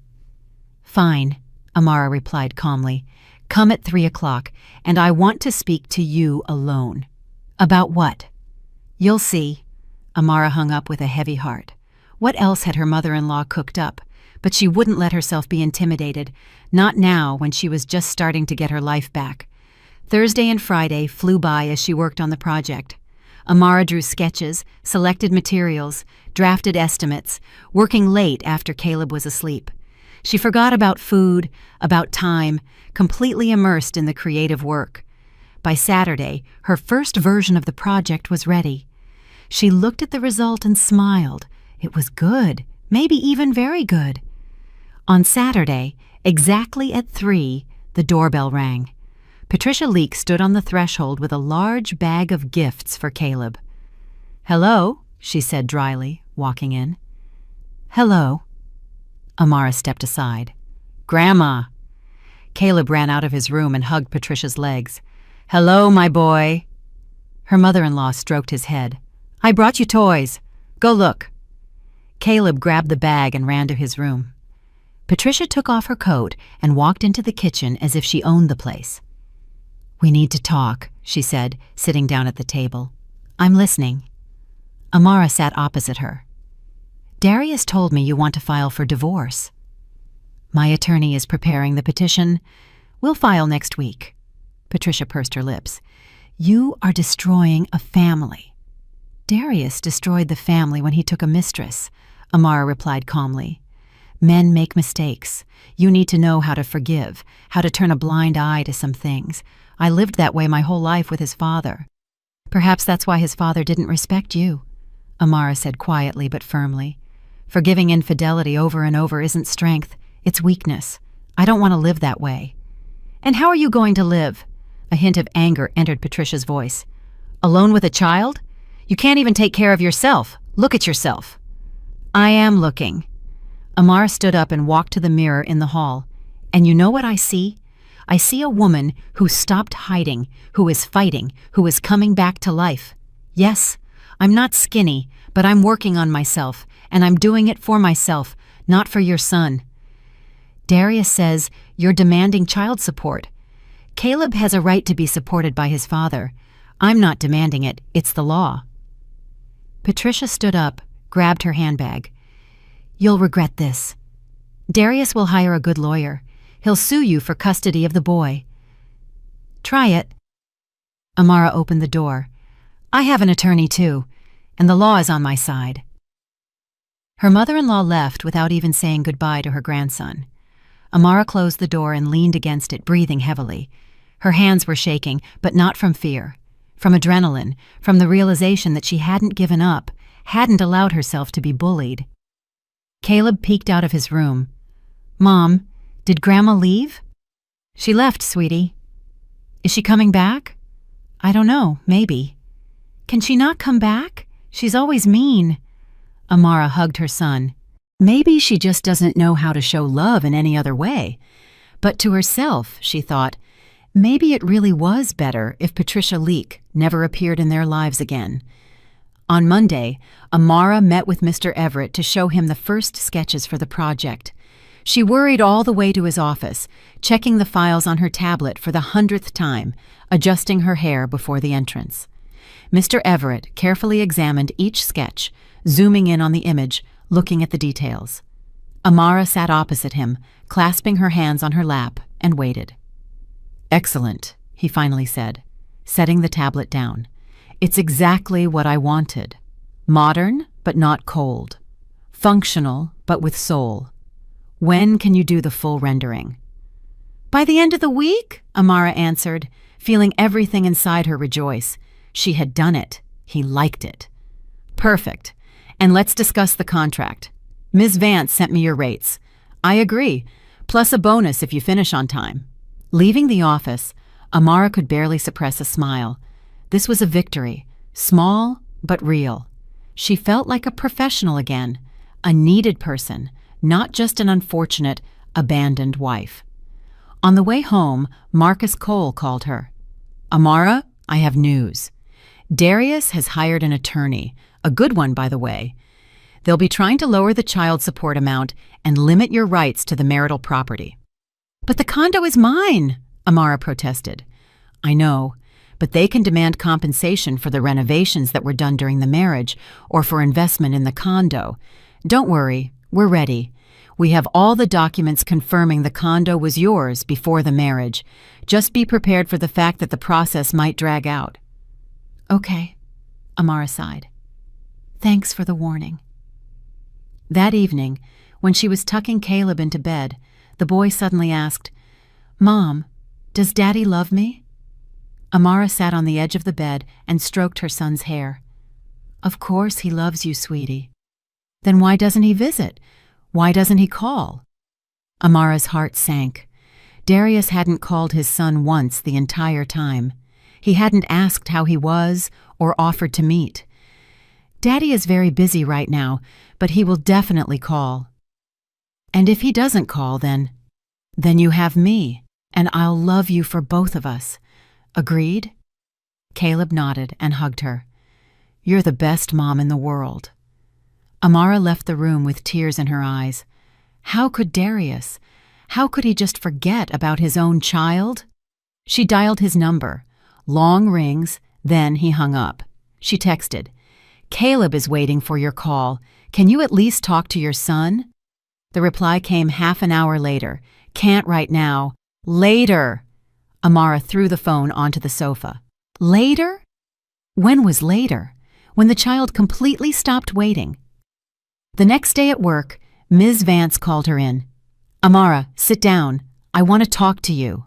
"Fine," Amara replied calmly. "Come at 3 o'clock, and I want to speak to you alone." "About what?" "You'll see." Amara hung up with a heavy heart. What else had her mother-in-law cooked up? But she wouldn't let herself be intimidated, not now when she was just starting to get her life back. Thursday and Friday flew by as she worked on the project. Amara drew sketches, selected materials, drafted estimates, working late after Caleb was asleep. She forgot about food, about time, completely immersed in the creative work. By Saturday, her first version of the project was ready. She looked at the result and smiled. It was good, maybe even very good. On Saturday, exactly at 3, the doorbell rang. Patricia Leek stood on the threshold with a large bag of gifts for Caleb. "Hello," she said dryly, walking in. "Hello." Amara stepped aside. "Grandma." Caleb ran out of his room and hugged Patricia's legs. "Hello, my boy." Her mother-in-law stroked his head. "I brought you toys. Go look." Caleb grabbed the bag and ran to his room. Patricia took off her coat and walked into the kitchen as if she owned the place. "We need to talk," she said, sitting down at the table. "I'm listening." Amara sat opposite her. "Darius told me you want to file for divorce." "My attorney is preparing the petition. We'll file next week." Patricia pursed her lips. "You are destroying a family." "Darius destroyed the family when he took a mistress," Amara replied calmly. "Men make mistakes. You need to know how to forgive, how to turn a blind eye to some things. I lived that way my whole life with his father." "Perhaps that's why his father didn't respect you," Amara said quietly but firmly. "Forgiving infidelity over and over isn't strength, it's weakness. I don't want to live that way." "And how are you going to live?" A hint of anger entered Patricia's voice. "Alone with a child? You can't even take care of yourself. Look at yourself." "I am looking." Amara stood up and walked to the mirror in the hall. "And you know what I see? I see a woman who stopped hiding, who is fighting, who is coming back to life. Yes, I'm not skinny, but I'm working on myself, and I'm doing it for myself, not for your son." "Darius says you're demanding child support. Caleb has a right to be supported by his father. I'm not demanding it, it's the law." Patricia stood up, grabbed her handbag. "You'll regret this. Darius will hire a good lawyer. He'll sue you for custody of the boy." "Try it." Amara opened the door. "I have an attorney too, and the law is on my side." Her mother-in-law left without even saying goodbye to her grandson. Amara closed the door and leaned against it, breathing heavily. Her hands were shaking, but not from fear. From adrenaline, from the realization that she hadn't given up, hadn't allowed herself to be bullied. Caleb peeked out of his room. "Mom, did Grandma leave?" "She left, sweetie." "Is she coming back?" "I don't know, maybe." "Can she not come back? She's always mean." Amara hugged her son. Maybe she just doesn't know how to show love in any other way. But to herself, she thought, maybe it really was better if Patricia Leek never appeared in their lives again. On Monday, Amara met with Mr. Everett to show him the first sketches for the project. She worried all the way to his office, checking the files on her tablet for the 100th time, adjusting her hair before the entrance. Mr. Everett carefully examined each sketch, zooming in on the image, looking at the details. Amara sat opposite him, clasping her hands on her lap, and waited. "Excellent," he finally said, setting the tablet down. "It's exactly what I wanted. Modern, but not cold. Functional, but with soul. When can you do the full rendering?" "By the end of the week," Amara answered, feeling everything inside her rejoice. She had done it. He liked it. "Perfect. And let's discuss the contract. Ms. Vance sent me your rates. I agree, plus a bonus if you finish on time." Leaving the office, Amara could barely suppress a smile. This was a victory, small but real. She felt like a professional again, a needed person, not just an unfortunate, abandoned wife. On the way home, Marcus Cole called her. "Amara, I have news. Darius has hired an attorney, a good one, by the way. They'll be trying to lower the child support amount and limit your rights to the marital property." "But the condo is mine," Amara protested. "I know, but they can demand compensation for the renovations that were done during the marriage or for investment in the condo. Don't worry, we're ready. We have all the documents confirming the condo was yours before the marriage. Just be prepared for the fact that the process might drag out." "Okay," Amara sighed. "Thanks for the warning." That evening, when she was tucking Caleb into bed, the boy suddenly asked, "Mom, does Daddy love me?" Amara sat on the edge of the bed and stroked her son's hair. "Of course he loves you, sweetie. Then why doesn't he visit? Why doesn't he call?" Amara's heart sank. Darius hadn't called his son once the entire time. He hadn't asked how he was or offered to meet. "Daddy is very busy right now, but he will definitely call." "And if he doesn't call, then you have me, and I'll love you for both of us. Agreed?" Caleb nodded and hugged her. "You're the best mom in the world." Amara left the room with tears in her eyes. How could Darius? How could he just forget about his own child? She dialed his number. Long rings, then he hung up. She texted, "Caleb is waiting for your call. Can you at least talk to your son?" The reply came half an hour later. "Can't right now." "Later!" Amara threw the phone onto the sofa. Later? When was later? When the child completely stopped waiting. The next day at work, Ms. Vance called her in. "Amara, sit down. I want to talk to you."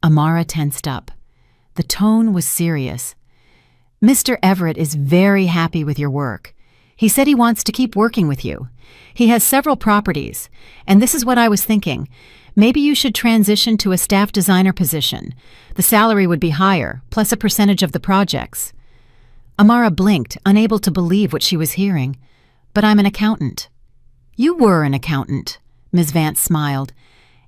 Amara tensed up. The tone was serious. "Mr. Everett is very happy with your work. He said he wants to keep working with you. He has several properties, and this is what I was thinking. Maybe you should transition to a staff designer position. The salary would be higher, plus a percentage of the projects." Amara blinked, unable to believe what she was hearing. "But I'm an accountant." "You were an accountant," Ms. Vance smiled.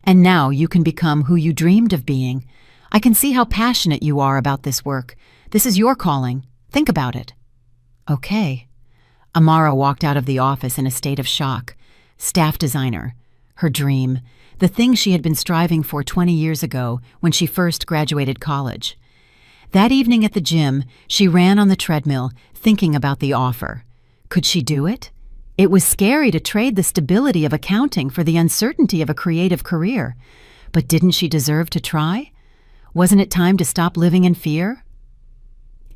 "And now you can become who you dreamed of being. I can see how passionate you are about this work. This is your calling. Think about it." "Okay." Amara walked out of the office in a state of shock. Staff designer. Her dream. The thing she had been striving for 20 years ago when she first graduated college. That evening at the gym, she ran on the treadmill, thinking about the offer. Could she do it? It was scary to trade the stability of accounting for the uncertainty of a creative career. But didn't she deserve to try? Wasn't it time to stop living in fear?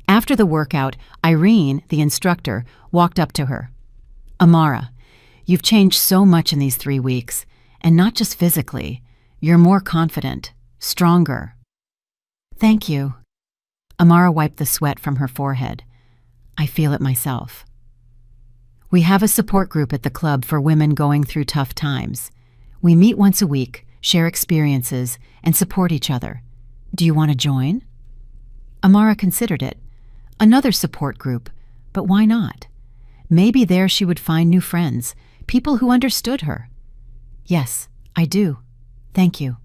After the workout, Irene, the instructor, walked up to her. "Amara, you've changed so much in these 3 weeks, and not just physically. You're more confident, stronger." "Thank you." Amara wiped the sweat from her forehead. "I feel it myself." "We have a support group at the club for women going through tough times. We meet once a week, share experiences, and support each other. Do you want to join?" Amara considered it. Another support group, but why not? Maybe there she would find new friends, people who understood her. "Yes, I do. Thank you."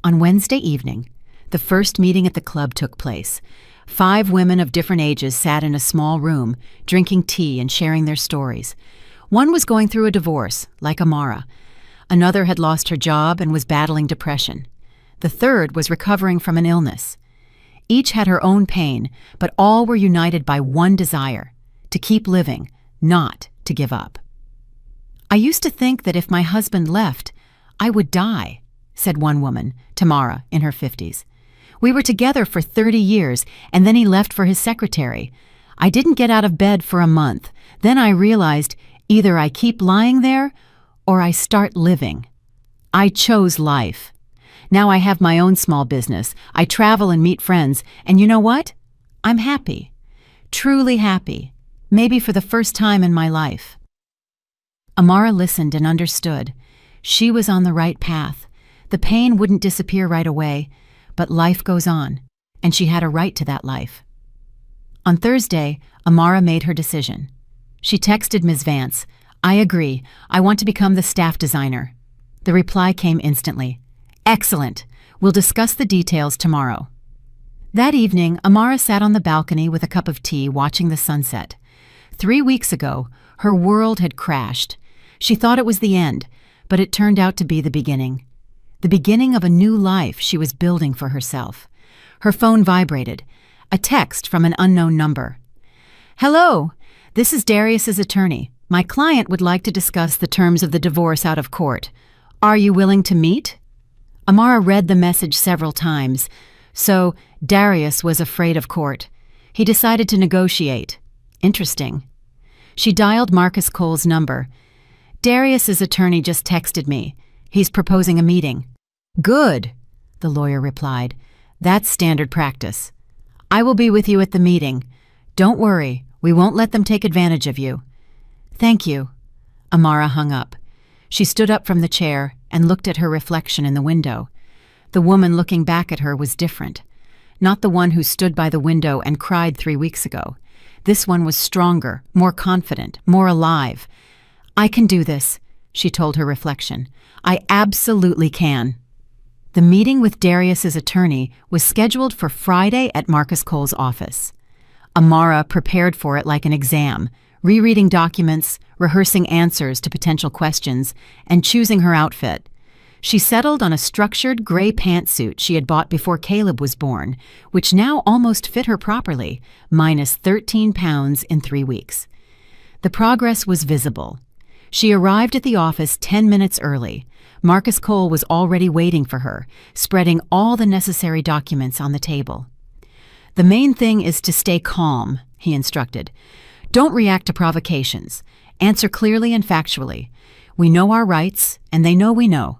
On Wednesday evening, the first meeting at the club took place. 5 women of different ages sat in a small room, drinking tea and sharing their stories. One was going through a divorce, like Amara. Another had lost her job and was battling depression. The third was recovering from an illness. Each had her own pain, but all were united by one desire: to keep living, not to give up. "I used to think that if my husband left, I would die," said one woman, Tamara, in her 50s. "We were together for 30 years, and then he left for his secretary. I didn't get out of bed for a month. Then I realized either I keep lying there or I start living. I chose life. Now I have my own small business. I travel and meet friends, and you know what? I'm happy. Truly happy. Maybe for the first time in my life." Amara listened and understood. She was on the right path. The pain wouldn't disappear right away, but life goes on, and she had a right to that life. On Thursday, Amara made her decision. She texted Ms. Vance, "I agree. I want to become the staff designer." The reply came instantly. "Excellent. We'll discuss the details tomorrow." That evening, Amara sat on the balcony with a cup of tea watching the sunset. 3 weeks ago, her world had crashed. She thought it was the end, but it turned out to be the beginning. The beginning of a new life she was building for herself. Her phone vibrated. A text from an unknown number. "Hello, this is Darius's attorney. My client would like to discuss the terms of the divorce out of court. Are you willing to meet?" Amara read the message several times. So Darius was afraid of court. He decided to negotiate. Interesting. She dialed Marcus Cole's number. "Darius's attorney just texted me. He's proposing a meeting." "Good," the lawyer replied. "That's standard practice. I will be with you at the meeting. Don't worry, we won't let them take advantage of you." "Thank you." Amara hung up. She stood up from the chair and looked at her reflection in the window. The woman looking back at her was different. Not the one who stood by the window and cried 3 weeks ago. This one was stronger, more confident, more alive. "I can do this," she told her reflection. "I absolutely can." The meeting with Darius's attorney was scheduled for Friday at Marcus Cole's office. Amara prepared for it like an exam, rereading documents, rehearsing answers to potential questions, and choosing her outfit. She settled on a structured gray pantsuit she had bought before Caleb was born, which now almost fit her properly, minus 13 pounds in 3 weeks. The progress was visible. She arrived at the office 10 minutes early. Marcus Cole was already waiting for her, spreading all the necessary documents on the table. "The main thing is to stay calm," he instructed. "Don't react to provocations. Answer clearly and factually. We know our rights, and they know we know."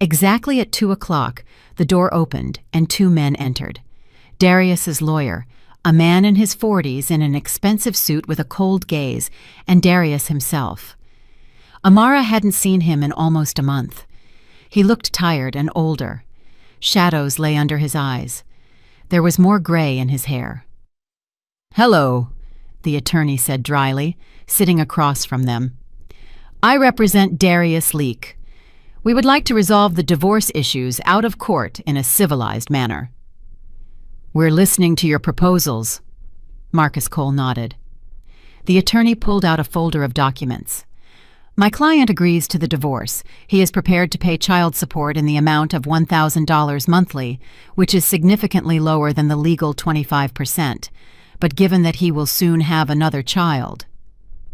Exactly at 2 o'clock, the door opened and 2 men entered. Darius's lawyer, a man in his 40s in an expensive suit with a cold gaze, and Darius himself. Amara hadn't seen him in almost a month. He looked tired and older. Shadows lay under his eyes. There was more gray in his hair. "Hello," the attorney said dryly, sitting across from them. "I represent Darius Leak. We would like to resolve the divorce issues out of court in a civilized manner." "We're listening to your proposals." Marcus Cole nodded. The attorney pulled out a folder of documents. "My client agrees to the divorce. He is prepared to pay child support in the amount of $1,000 monthly, which is significantly lower than the legal 25%, but given that he will soon have another child."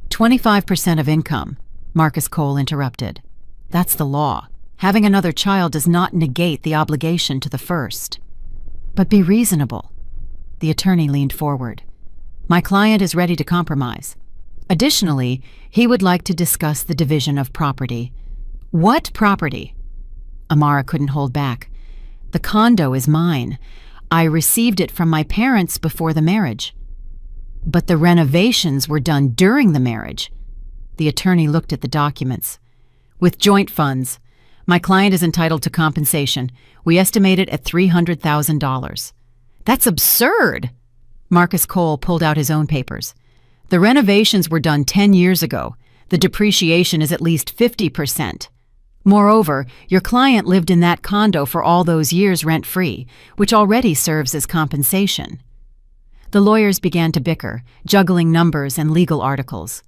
25% of income, Marcus Cole interrupted. "That's the law. Having another child does not negate the obligation to the first." "But be reasonable." The attorney leaned forward. "My client is ready to compromise. Additionally, he would like to discuss the division of property." "What property?" Amara couldn't hold back. "The condo is mine. I received it from my parents before the marriage." "But the renovations were done during the marriage." The attorney looked at the documents. "With joint funds. My client is entitled to compensation. We estimate it at $300,000. "That's absurd!" Marcus Cole pulled out his own papers. "The renovations were done 10 years ago. The depreciation is at least 50%. Moreover, your client lived in that condo for all those years rent-free, which already serves as compensation." The lawyers began to bicker, juggling numbers and legal articles.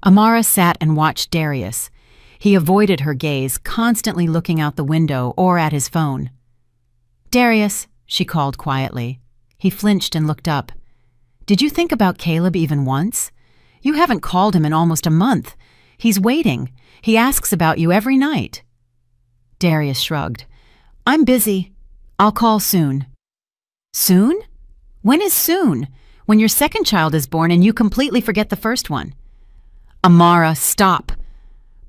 Amara sat and watched Darius. He avoided her gaze, constantly looking out the window or at his phone. "Darius," she called quietly. He flinched and looked up. "Did you think about Caleb even once? You haven't called him in almost a month. He's waiting. He asks about you every night." Darius shrugged. "I'm busy. I'll call soon." "Soon? When is soon? When your second child is born and you completely forget the first one." "Amara, stop."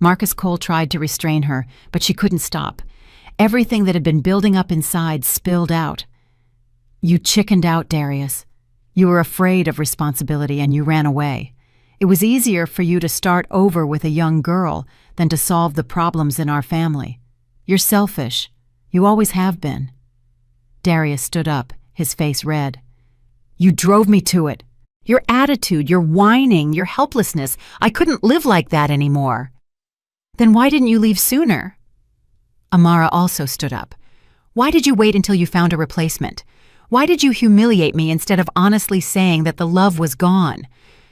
Marcus Cole tried to restrain her, but she couldn't stop. Everything that had been building up inside spilled out. "You chickened out, Darius. You were afraid of responsibility and you ran away. It was easier for you to start over with a young girl than to solve the problems in our family. You're selfish. You always have been." Darius stood up, his face red. "You drove me to it. Your attitude, your whining, your helplessness. I couldn't live like that anymore." "Then why didn't you leave sooner?" Amara also stood up. "Why did you wait until you found a replacement? Why did you humiliate me instead of honestly saying that the love was gone?"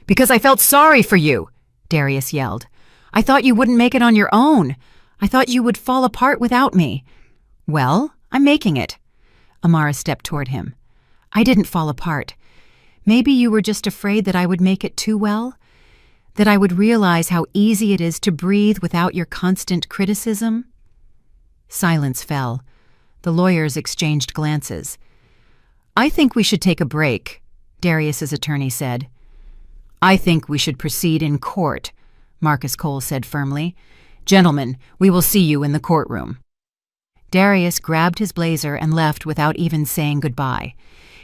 "Because I felt sorry for you," Darius yelled. "I thought you wouldn't make it on your own. I thought you would fall apart without me." "Well, I'm making it." Amara stepped toward him. "I didn't fall apart. Maybe you were just afraid that I would make it too well? That I would realize how easy it is to breathe without your constant criticism?" Silence fell. The lawyers exchanged glances. "I think we should take a break," Darius's attorney said. "I think we should proceed in court," Marcus Cole said firmly. "Gentlemen, we will see you in the courtroom." Darius grabbed his blazer and left without even saying goodbye.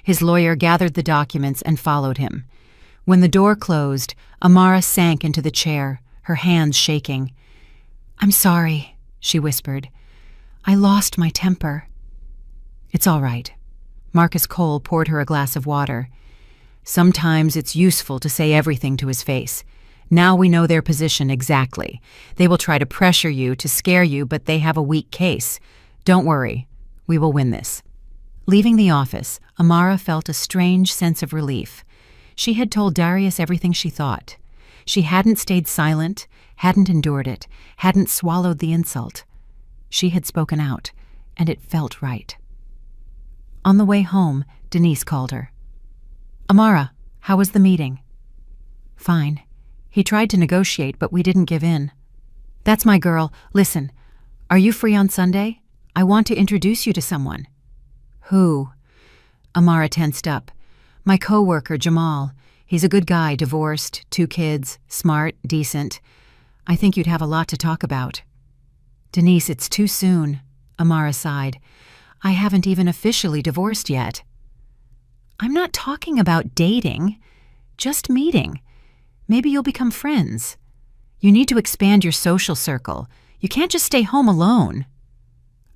His lawyer gathered the documents and followed him. When the door closed, Amara sank into the chair, her hands shaking. "I'm sorry," she whispered. "I lost my temper." "It's all right." Marcus Cole poured her a glass of water. "Sometimes it's useful to say everything to his face. Now we know their position exactly. They will try to pressure you, to scare you, but they have a weak case. Don't worry. We will win this." Leaving the office, Amara felt a strange sense of relief. She had told Darius everything she thought. She hadn't stayed silent, hadn't endured it, hadn't swallowed the insult. She had spoken out, and it felt right. On the way home, Denise called her. "Amara, how was the meeting?" "Fine. He tried to negotiate, but we didn't give in." "That's my girl. Listen, are you free on Sunday? I want to introduce you to someone." "Who?" Amara tensed up. "My coworker, Jamal. He's a good guy, divorced, 2 kids, smart, decent. I think you'd have a lot to talk about." "Denise, it's too soon," Amara sighed. "I haven't even officially divorced yet." "I'm not talking about dating, just meeting. Maybe you'll become friends. You need to expand your social circle. You can't just stay home alone."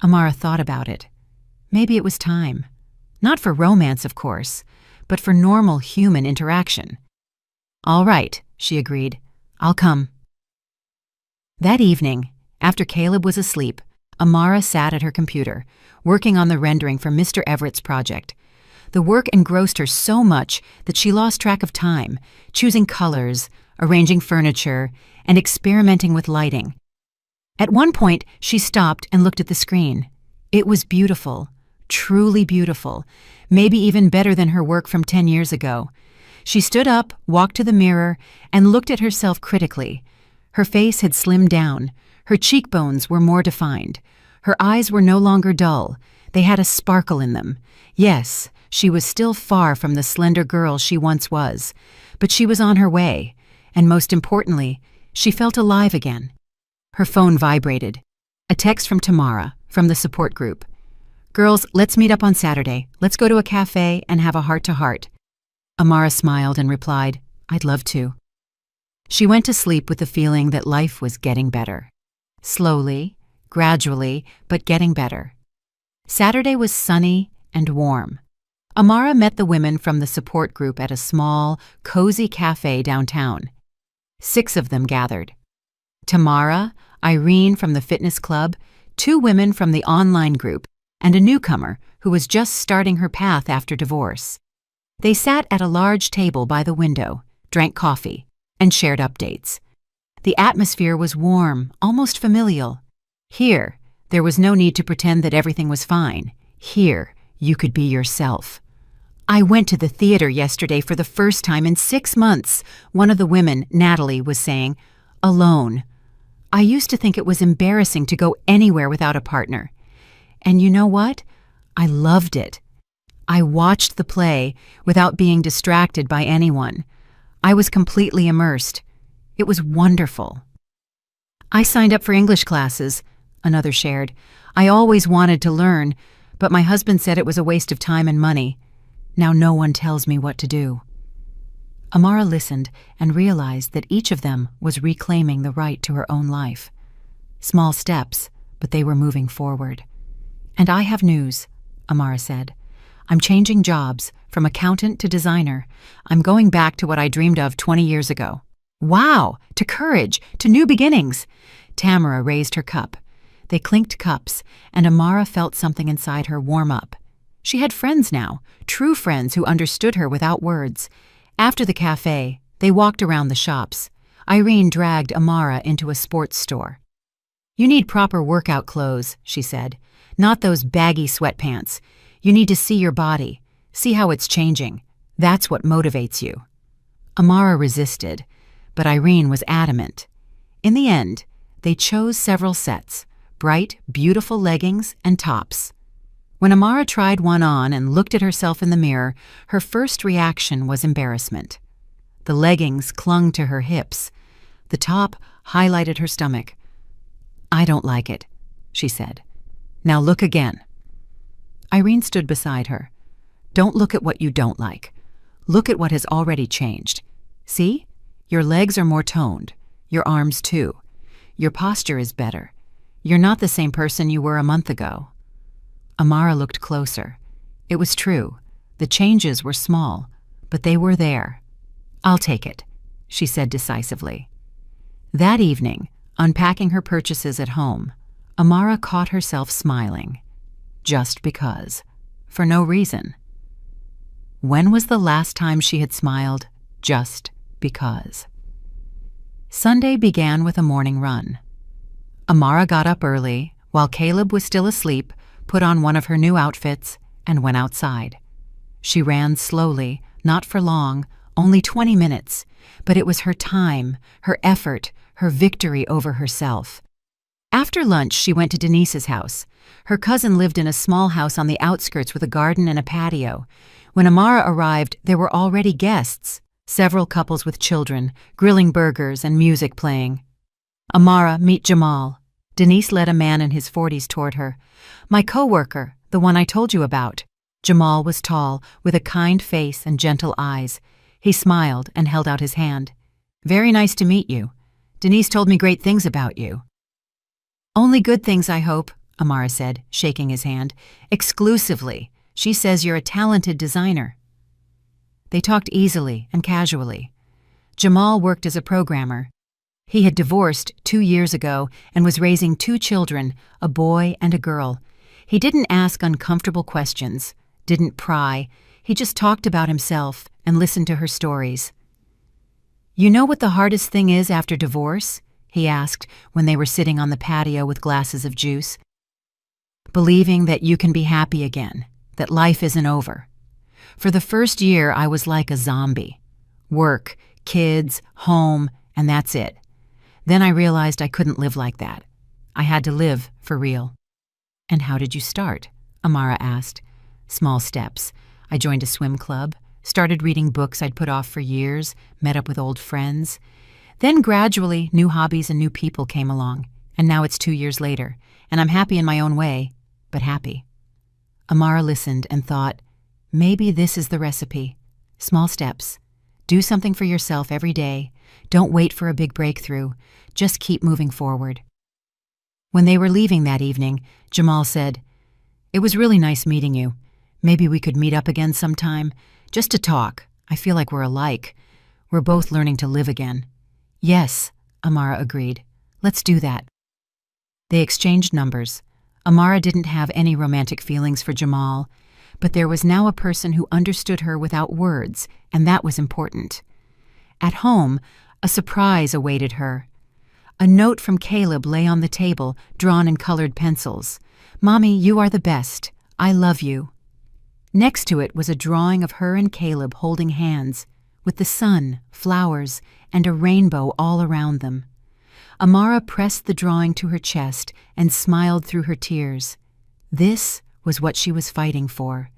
Amara thought about it. Maybe it was time. Not for romance, of course, but for normal human interaction. "All right," she agreed. "I'll come." That evening, after Caleb was asleep, Amara sat at her computer, working on the rendering for Mr. Everett's project. The work engrossed her so much that she lost track of time, choosing colors, arranging furniture, and experimenting with lighting. At one point, she stopped and looked at the screen. It was beautiful, truly beautiful, maybe even better than her work from 10 years ago. She stood up, walked to the mirror, and looked at herself critically. Her face had slimmed down. Her cheekbones were more defined. Her eyes were no longer dull. They had a sparkle in them. Yes, she was still far from the slender girl she once was, but she was on her way, and most importantly, she felt alive again. Her phone vibrated. A text from Tamara, from the support group. "Girls, let's meet up on Saturday. Let's go to a cafe and have a heart-to-heart." Amara smiled and replied, "I'd love to." She went to sleep with the feeling that life was getting better. Slowly, gradually, but getting better. Saturday was sunny and warm. Amara met the women from the support group at a small, cozy cafe downtown. 6 of them gathered. Tamara, Irene from the fitness club, 2 women from the online group, and a newcomer who was just starting her path after divorce. They sat at a large table by the window, drank coffee, and shared updates. The atmosphere was warm, almost familial. Here, there was no need to pretend that everything was fine. Here, you could be yourself. I went to the theater yesterday for the first time in 6 months, one of the women, Natalie, was saying, alone. I used to think it was embarrassing to go anywhere without a partner. And you know what? I loved it. I watched the play without being distracted by anyone. I was completely immersed. It was wonderful. I signed up for English classes, another shared. I always wanted to learn, but my husband said it was a waste of time and money. Now no one tells me what to do. Amara listened and realized that each of them was reclaiming the right to her own life. Small steps, but they were moving forward. And I have news, Amara said. I'm changing jobs from accountant to designer. I'm going back to what I dreamed of 20 years ago. Wow, to courage, to new beginnings. Tamara raised her cup. They clinked cups, and Amara felt something inside her warm up. She had friends now, true friends who understood her without words. After the cafe, they walked around the shops. Irene dragged Amara into a sports store. You need proper workout clothes, she said, not those baggy sweatpants. You need to see your body, see how it's changing. That's what motivates you. Amara resisted, but Irene was adamant. In the end, they chose several sets, bright, beautiful leggings and tops. When Amara tried one on and looked at herself in the mirror, her first reaction was embarrassment. The leggings clung to her hips. The top highlighted her stomach. I don't like it, she said. Now look again. Irene stood beside her. Don't look at what you don't like. Look at what has already changed. See? Your legs are more toned. Your arms too. Your posture is better. You're not the same person you were a month ago. Amara looked closer. It was true. The changes were small, but they were there. I'll take it, she said decisively. That evening, unpacking her purchases at home, Amara caught herself smiling. Just because. For no reason. When was the last time she had smiled just because? Sunday began with a morning run. Amara got up early, while Caleb was still asleep, put on one of her new outfits, and went outside. She ran slowly, not for long, only 20 minutes, but it was her time, her effort, her victory over herself. After lunch, she went to Denise's house. Her cousin lived in a small house on the outskirts with a garden and a patio. When Amara arrived, there were already guests, several couples with children, grilling burgers and music playing. Amara, meet Jamal. Denise led a man in his 40s toward her. My coworker, the one I told you about. Jamal was tall, with a kind face and gentle eyes. He smiled and held out his hand. Very nice to meet you. Denise told me great things about you. Only good things, I hope, Amara said, shaking his hand. Exclusively. She says you're a talented designer. They talked easily and casually. Jamal worked as a programmer. He had divorced 2 years ago and was raising 2 children, a boy and a girl. He didn't ask uncomfortable questions, didn't pry. He just talked about himself and listened to her stories. You know what the hardest thing is after divorce? He asked when they were sitting on the patio with glasses of juice. Believing that you can be happy again, that life isn't over. For the first year, I was like a zombie. Work, kids, home, and that's it. Then I realized I couldn't live like that. I had to live for real. And how did you start? Amara asked. Small steps. I joined a swim club, started reading books I'd put off for years, met up with old friends. Then gradually, new hobbies and new people came along, and now it's 2 years later, and I'm happy in my own way, but happy. Amara listened and thought, maybe this is the recipe. Small steps. Do something for yourself every day. Don't wait for a big breakthrough. Just keep moving forward. When they were leaving that evening, Jamal said, It was really nice meeting you. Maybe we could meet up again sometime, just to talk. I feel like we're alike. We're both learning to live again. Yes, Amara agreed. Let's do that. They exchanged numbers. Amara didn't have any romantic feelings for Jamal, but there was now a person who understood her without words, and that was important. At home, a surprise awaited her. A note from Caleb lay on the table, drawn in colored pencils. "Mommy, you are the best. I love you." Next to it was a drawing of her and Caleb holding hands, with the sun, flowers, and a rainbow all around them. Amara pressed the drawing to her chest and smiled through her tears. This was what she was fighting for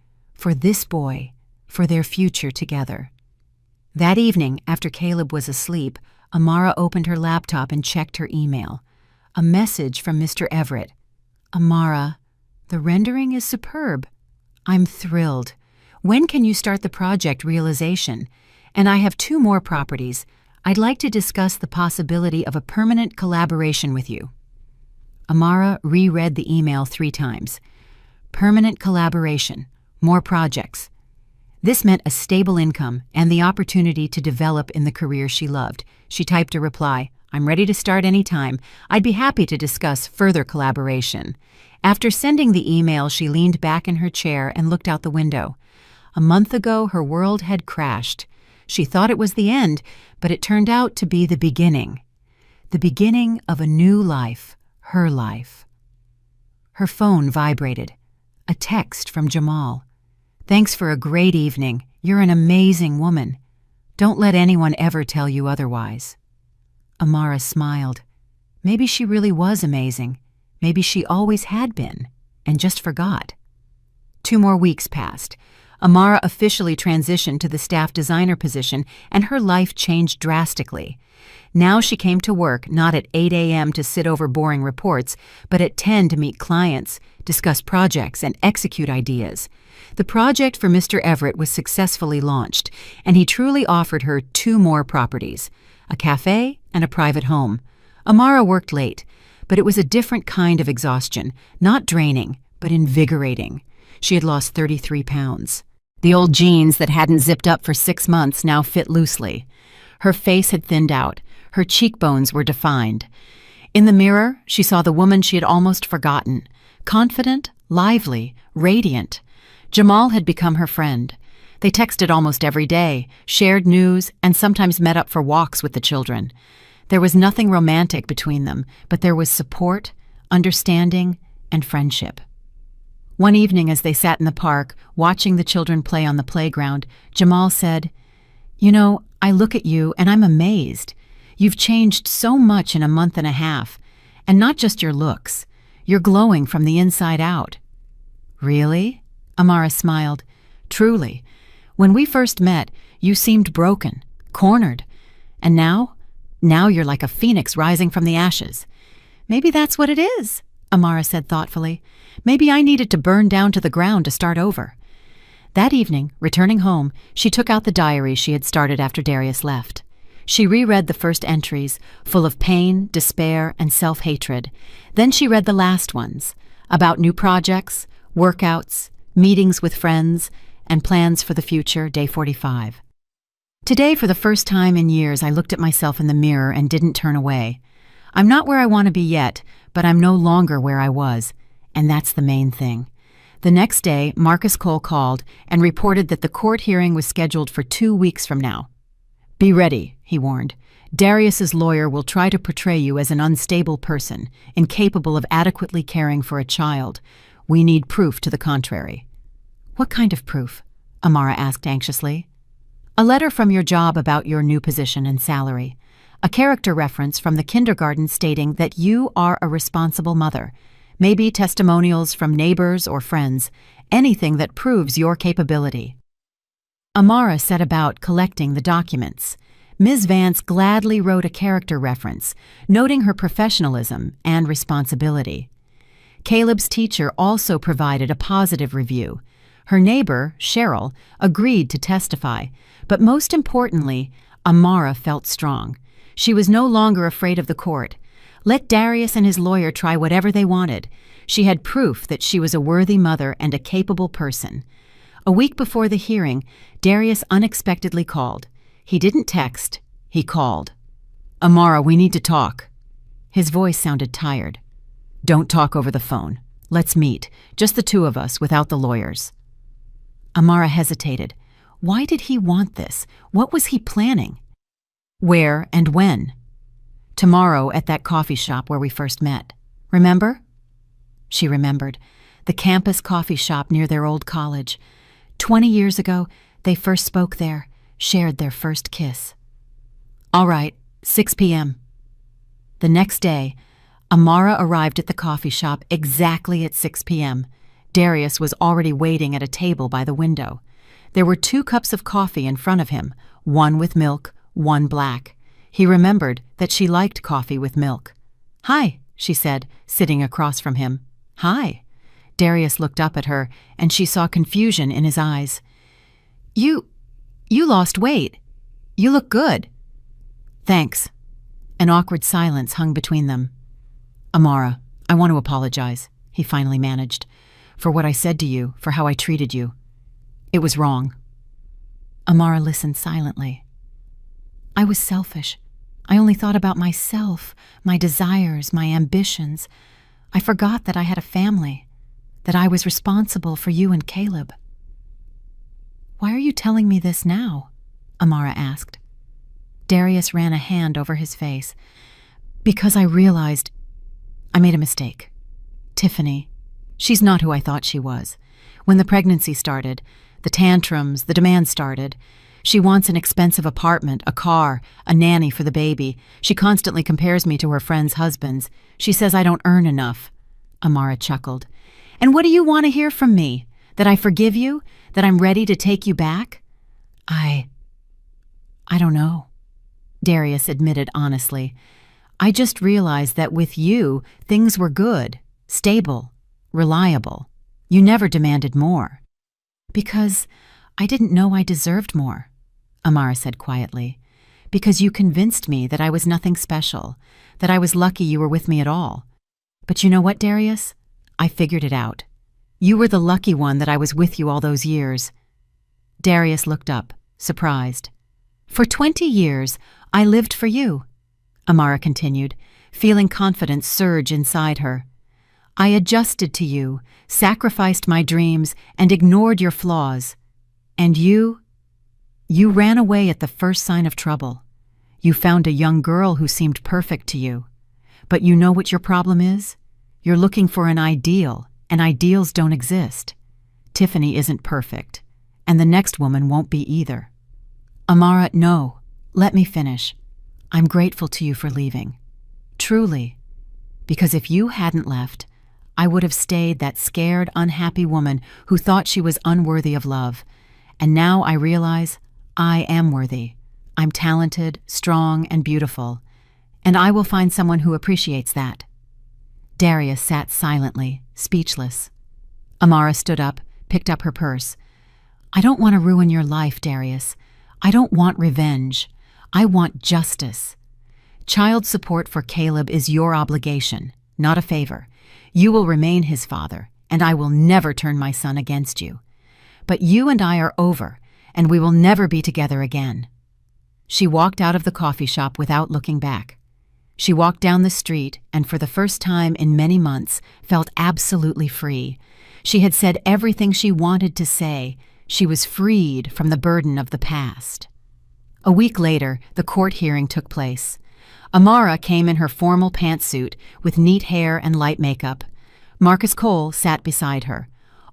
this boy, for their future together. That evening, after Caleb was asleep, Amara opened her laptop and checked her email. A message from Mr. Everett. "Amara, the rendering is superb. I'm thrilled. When can you start the project realization? And I have 2 more properties. I'd like to discuss the possibility of a permanent collaboration with you." Amara reread the email 3 times. Permanent collaboration, more projects. This meant a stable income and the opportunity to develop in the career she loved. She typed a reply, "I'm ready to start anytime. I'd be happy to discuss further collaboration." After sending the email, she leaned back in her chair and looked out the window. A month ago, her world had crashed. She thought it was the end, but it turned out to be the beginning. The beginning of a new life, her life. Her phone vibrated. A text from Jamal. "Thanks for a great evening. You're an amazing woman. Don't let anyone ever tell you otherwise." Amara smiled. Maybe she really was amazing. Maybe she always had been, and just forgot. 2 more weeks passed. Amara officially transitioned to the staff designer position, and her life changed drastically. Now she came to work not at 8 a.m. to sit over boring reports, but at 10 to meet clients, discuss projects, and execute ideas. The project for Mr. Everett was successfully launched, and he truly offered her 2 more properties, a cafe and a private home. Amara worked late, but it was a different kind of exhaustion, not draining, but invigorating. She had lost 33 pounds. The old jeans that hadn't zipped up for 6 months now fit loosely. Her face had thinned out. Her cheekbones were defined. In the mirror, she saw the woman she had almost forgotten, confident, lively, radiant. Jamal had become her friend. They texted almost every day, shared news, and sometimes met up for walks with the children. There was nothing romantic between them, but there was support, understanding, and friendship. One evening as they sat in the park, watching the children play on the playground, Jamal said, "You know, I look at you and I'm amazed. You've changed so much in a month and a half, and not just your looks. You're glowing from the inside out." "Really?" Amara smiled. "Truly. When we first met, you seemed broken, cornered. And now you're like a phoenix rising from the ashes." "Maybe that's what it is," Amara said thoughtfully. "Maybe I needed to burn down to the ground to start over." That evening, returning home, she took out the diary she had started after Darius left. She reread the first entries, full of pain, despair, and self-hatred. Then she read the last ones, about new projects, workouts, meetings with friends, and plans for the future, day 45. Today, for the first time in years, I looked at myself in the mirror and didn't turn away. I'm not where I want to be yet, but I'm no longer where I was, and that's the main thing. The next day, Marcus Cole called and reported that the court hearing was scheduled for 2 weeks from now. "Be ready," he warned. "Darius's lawyer will try to portray you as an unstable person, incapable of adequately caring for a child. We need proof to the contrary." "What kind of proof?" Amara asked anxiously. "A letter from your job about your new position and salary. A character reference from the kindergarten stating that you are a responsible mother. Maybe testimonials from neighbors or friends. Anything that proves your capability." Amara set about collecting the documents. Ms. Vance gladly wrote a character reference, noting her professionalism and responsibility. Caleb's teacher also provided a positive review. Her neighbor, Cheryl, agreed to testify, but most importantly, Amara felt strong. She was no longer afraid of the court. Let Darius and his lawyer try whatever they wanted. She had proof that she was a worthy mother and a capable person. A week before the hearing, Darius unexpectedly called. He didn't text, he called. "Amara, we need to talk." His voice sounded tired. "Don't talk over the phone. Let's meet, just the 2 of us, without the lawyers." Amara hesitated. Why did he want this? What was he planning? "Where and when?" Tomorrow at that coffee shop where we first met. Remember?" She remembered. The campus coffee shop near their old college. 20 years ago, they first spoke there, shared their first kiss. "All right, 6 p.m. The next day, Amara arrived at the coffee shop exactly at 6 p.m. Darius was already waiting at a table by the window. There were 2 cups of coffee in front of him, one with milk, one black. He remembered that she liked coffee with milk. "Hi," she said, sitting across from him. "Hi." Darius looked up at her, and she saw confusion in his eyes. You lost weight. You look good." "Thanks." An awkward silence hung between them. "Amara, I want to apologize," he finally managed, "for what I said to you, for how I treated you. It was wrong." Amara listened silently. "I was selfish. I only thought about myself, my desires, my ambitions. I forgot that I had a family, that I was responsible for you and Caleb." "Why are you telling me this now?" Amara asked. Darius ran a hand over his face. "Because I realized I made a mistake. Tiffany, she's not who I thought she was. When the pregnancy started, the tantrums, the demands started. She wants an expensive apartment, a car, a nanny for the baby. She constantly compares me to her friends' husbands. She says I don't earn enough." Amara chuckled. "And what do you want to hear from me? That I forgive you? That I'm ready to take you back?" I don't know," Darius admitted honestly. "I just realized that with you, things were good, stable, reliable. You never demanded more." "Because I didn't know I deserved more," Amara said quietly. "Because you convinced me that I was nothing special, that I was lucky you were with me at all. But you know what, Darius? I figured it out. You were the lucky one that I was with you all those years." Darius looked up, surprised. "For 20 years, I lived for you," Amara continued, feeling confidence surge inside her. "I adjusted to you, sacrificed my dreams, and ignored your flaws. And you ran away at the first sign of trouble. You found a young girl who seemed perfect to you. But you know what your problem is? You're looking for an ideal, and ideals don't exist. Tiffany isn't perfect, and the next woman won't be either." "Amara, no. Let me finish. I'm grateful to you for leaving. Truly. Because if you hadn't left, I would have stayed that scared, unhappy woman who thought she was unworthy of love. And now I realize I am worthy. I'm talented, strong, and beautiful. And I will find someone who appreciates that." Darius sat silently, speechless. Amara stood up, picked up her purse. "I don't want to ruin your life, Darius. I don't want revenge. I want justice. Child support for Caleb is your obligation, not a favor. You will remain his father, and I will never turn my son against you. But you and I are over, and we will never be together again." She walked out of the coffee shop without looking back. She walked down the street and for the first time in many months felt absolutely free. She had said everything she wanted to say. She was freed from the burden of the past. A week later, the court hearing took place. Amara came in her formal pantsuit with neat hair and light makeup. Marcus Cole sat beside her.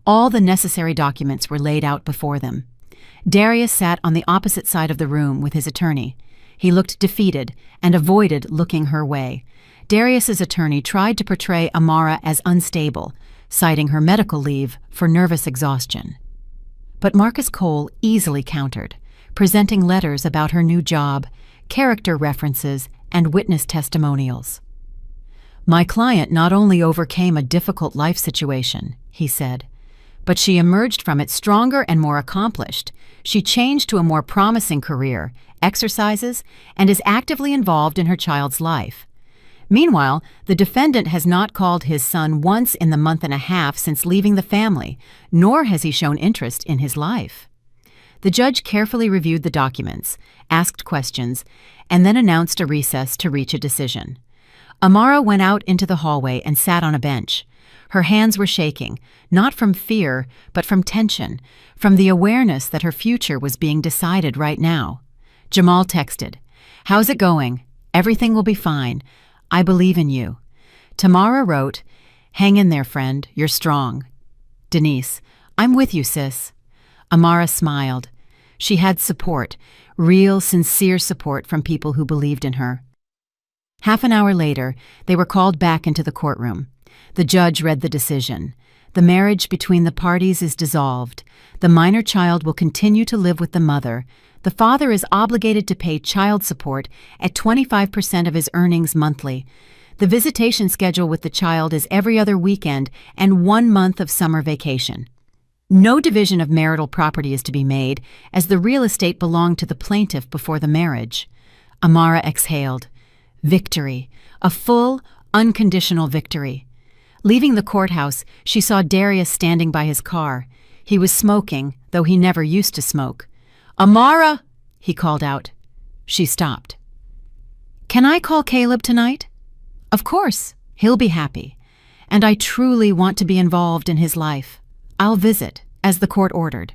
All the necessary documents were laid out before them. Darius sat on the opposite side of the room with his attorney. He looked defeated and avoided looking her way. Darius's attorney tried to portray Amara as unstable, citing her medical leave for nervous exhaustion. But Marcus Cole easily countered, presenting letters about her new job, character references, and witness testimonials. "My client not only overcame a difficult life situation," he said, "but she emerged from it stronger and more accomplished. She changed to a more promising career, exercises, and is actively involved in her child's life. Meanwhile, the defendant has not called his son once in the month and a half since leaving the family, nor has he shown interest in his life." The judge carefully reviewed the documents, asked questions, and then announced a recess to reach a decision. Amara went out into the hallway and sat on a bench. Her hands were shaking, not from fear, but from tension, from the awareness that her future was being decided right now. Jamal texted, "How's it going? Everything will be fine. I believe in you. Tamara wrote, "Hang in there, friend. You're strong." Denise, "I'm with you, sis." Amara smiled. She had support, real, sincere support from people who believed in her. Half an hour later, they were called back into the courtroom. The judge read the decision. The marriage between the parties is dissolved. The minor child will continue to live with the mother. The father is obligated to pay child support at 25% of his earnings monthly. The visitation schedule with the child is every other weekend and 1 month of summer vacation. No division of marital property is to be made, as the real estate belonged to the plaintiff before the marriage. Amara exhaled. Victory. A full, unconditional victory. Leaving the courthouse, she saw Darius standing by his car. He was smoking, though he never used to smoke. "Amara!" he called out. She stopped. "Can I call Caleb tonight?" "Of course. He'll be happy. And I truly want to be involved in his life. I'll visit, as the court ordered."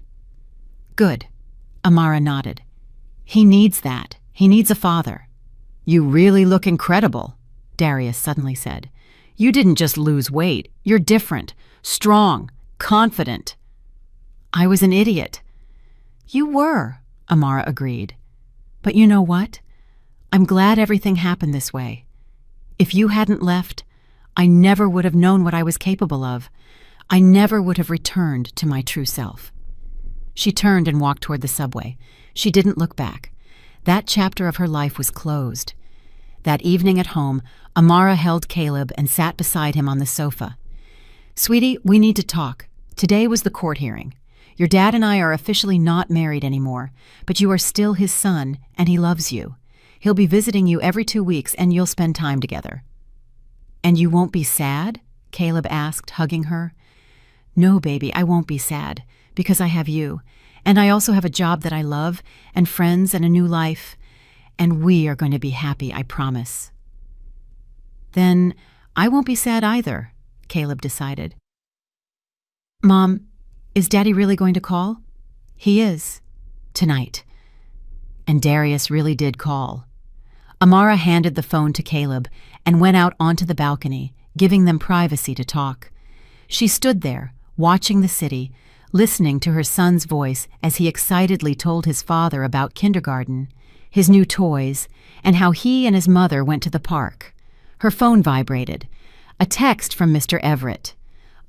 "Good." Amara nodded. "He needs that. He needs a father." "You really look incredible," Darius suddenly said. "You didn't just lose weight. You're different, strong, confident." "I was an idiot." "You were," Amara agreed. "But you know what? I'm glad everything happened this way. If you hadn't left, I never would have known what I was capable of. I never would have returned to my true self." She turned and walked toward the subway. She didn't look back. That chapter of her life was closed. That evening at home, Amara held Caleb and sat beside him on the sofa. "Sweetie, we need to talk. Today was the court hearing. Your dad and I are officially not married anymore, but you are still his son, and he loves you. He'll be visiting you every 2 weeks, and you'll spend time together." "And you won't be sad?" Caleb asked, hugging her. "No, baby, I won't be sad, because I have you, and I also have a job that I love, and friends, and a new life, and we are going to be happy, I promise." "Then I won't be sad either," Caleb decided. "Mom, is Daddy really going to call?" "He is. Tonight." And Darius really did call. Amara handed the phone to Caleb and went out onto the balcony, giving them privacy to talk. She stood there, watching the city, listening to her son's voice as he excitedly told his father about kindergarten, his new toys, and how he and his mother went to the park. Her phone vibrated. A text from Mr. Everett.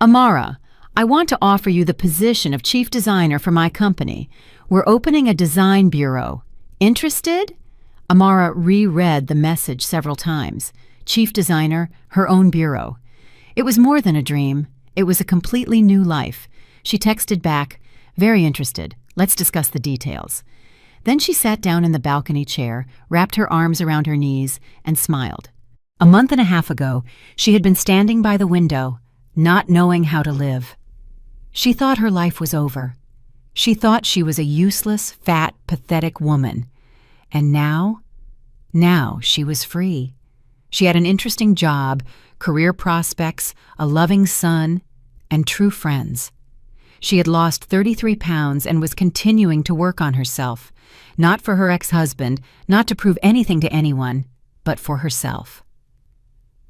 "Amara, I want to offer you the position of chief designer for my company. We're opening a design bureau. Interested?" Amara reread the message several times. Chief designer, her own bureau. It was more than a dream. It was a completely new life. She texted back, "Very interested. Let's discuss the details." Then she sat down in the balcony chair, wrapped her arms around her knees, and smiled. A month and a half ago, she had been standing by the window, not knowing how to live. She thought her life was over. She thought she was a useless, fat, pathetic woman. And now she was free. She had an interesting job, career prospects, a loving son, and true friends. She had lost 33 pounds and was continuing to work on herself, not for her ex-husband, not to prove anything to anyone, but for herself.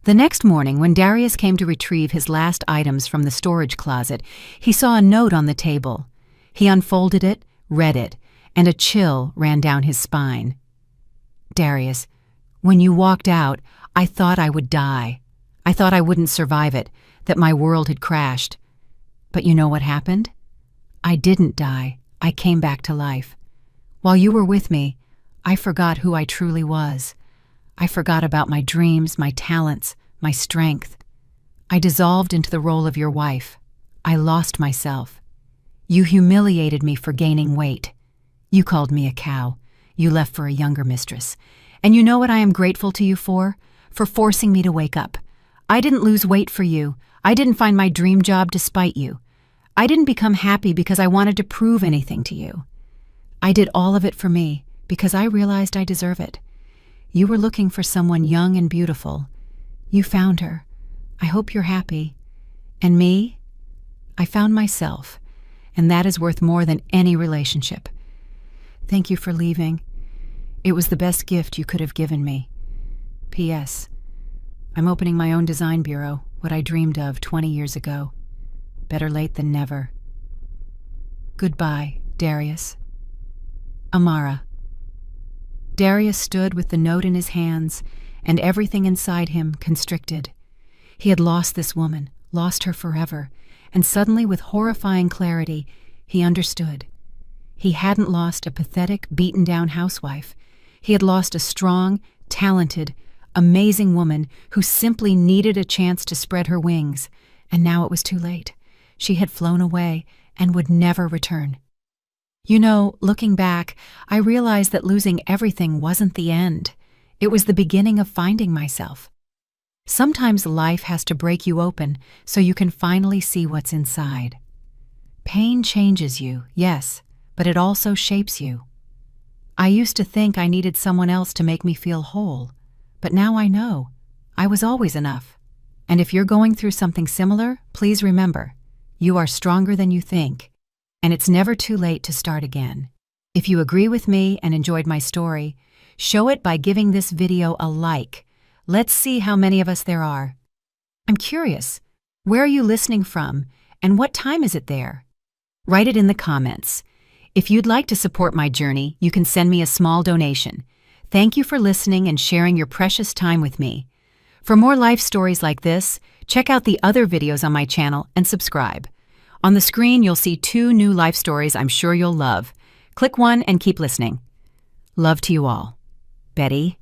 The next morning, when Darius came to retrieve his last items from the storage closet, he saw a note on the table. He unfolded it, read it, and a chill ran down his spine. "Darius, when you walked out, I thought I would die. I thought I wouldn't survive it, that my world had crashed. But you know what happened? I didn't die. I came back to life. While you were with me, I forgot who I truly was. I forgot about my dreams, my talents, my strength. I dissolved into the role of your wife. I lost myself. You humiliated me for gaining weight. You called me a cow. You left for a younger mistress. And you know what I am grateful to you for? For forcing me to wake up. I didn't lose weight for you. I didn't find my dream job to spite you. I didn't become happy because I wanted to prove anything to you. I did all of it for me because I realized I deserve it. You were looking for someone young and beautiful. You found her. I hope you're happy. And me? I found myself, and that is worth more than any relationship. Thank you for leaving. It was the best gift you could have given me. P.S. I'm opening my own design bureau, what I dreamed of 20 years ago. Better late than never. Goodbye, Darius. Amara. Darius stood with the note in his hands, and everything inside him constricted. He had lost this woman, lost her forever, and suddenly, with horrifying clarity, he understood. He hadn't lost a pathetic, beaten-down housewife. He had lost a strong, talented, amazing woman who simply needed a chance to spread her wings, and now it was too late. She had flown away and would never return. You know, looking back, I realized that losing everything wasn't the end. It was the beginning of finding myself. Sometimes life has to break you open so you can finally see what's inside. Pain changes you, yes, but it also shapes you. I used to think I needed someone else to make me feel whole, but now I know I was always enough. And if you're going through something similar, please remember, you are stronger than you think, and it's never too late to start again. If you agree with me and enjoyed my story, show it by giving this video a like. Let's see how many of us there are. I'm curious, where are you listening from, and what time is it there? Write it in the comments. If you'd like to support my journey, you can send me a small donation. Thank you for listening and sharing your precious time with me. For more life stories like this, check out the other videos on my channel and subscribe. On the screen, you'll see 2 new life stories I'm sure you'll love. Click one and keep listening. Love to you all. Betty.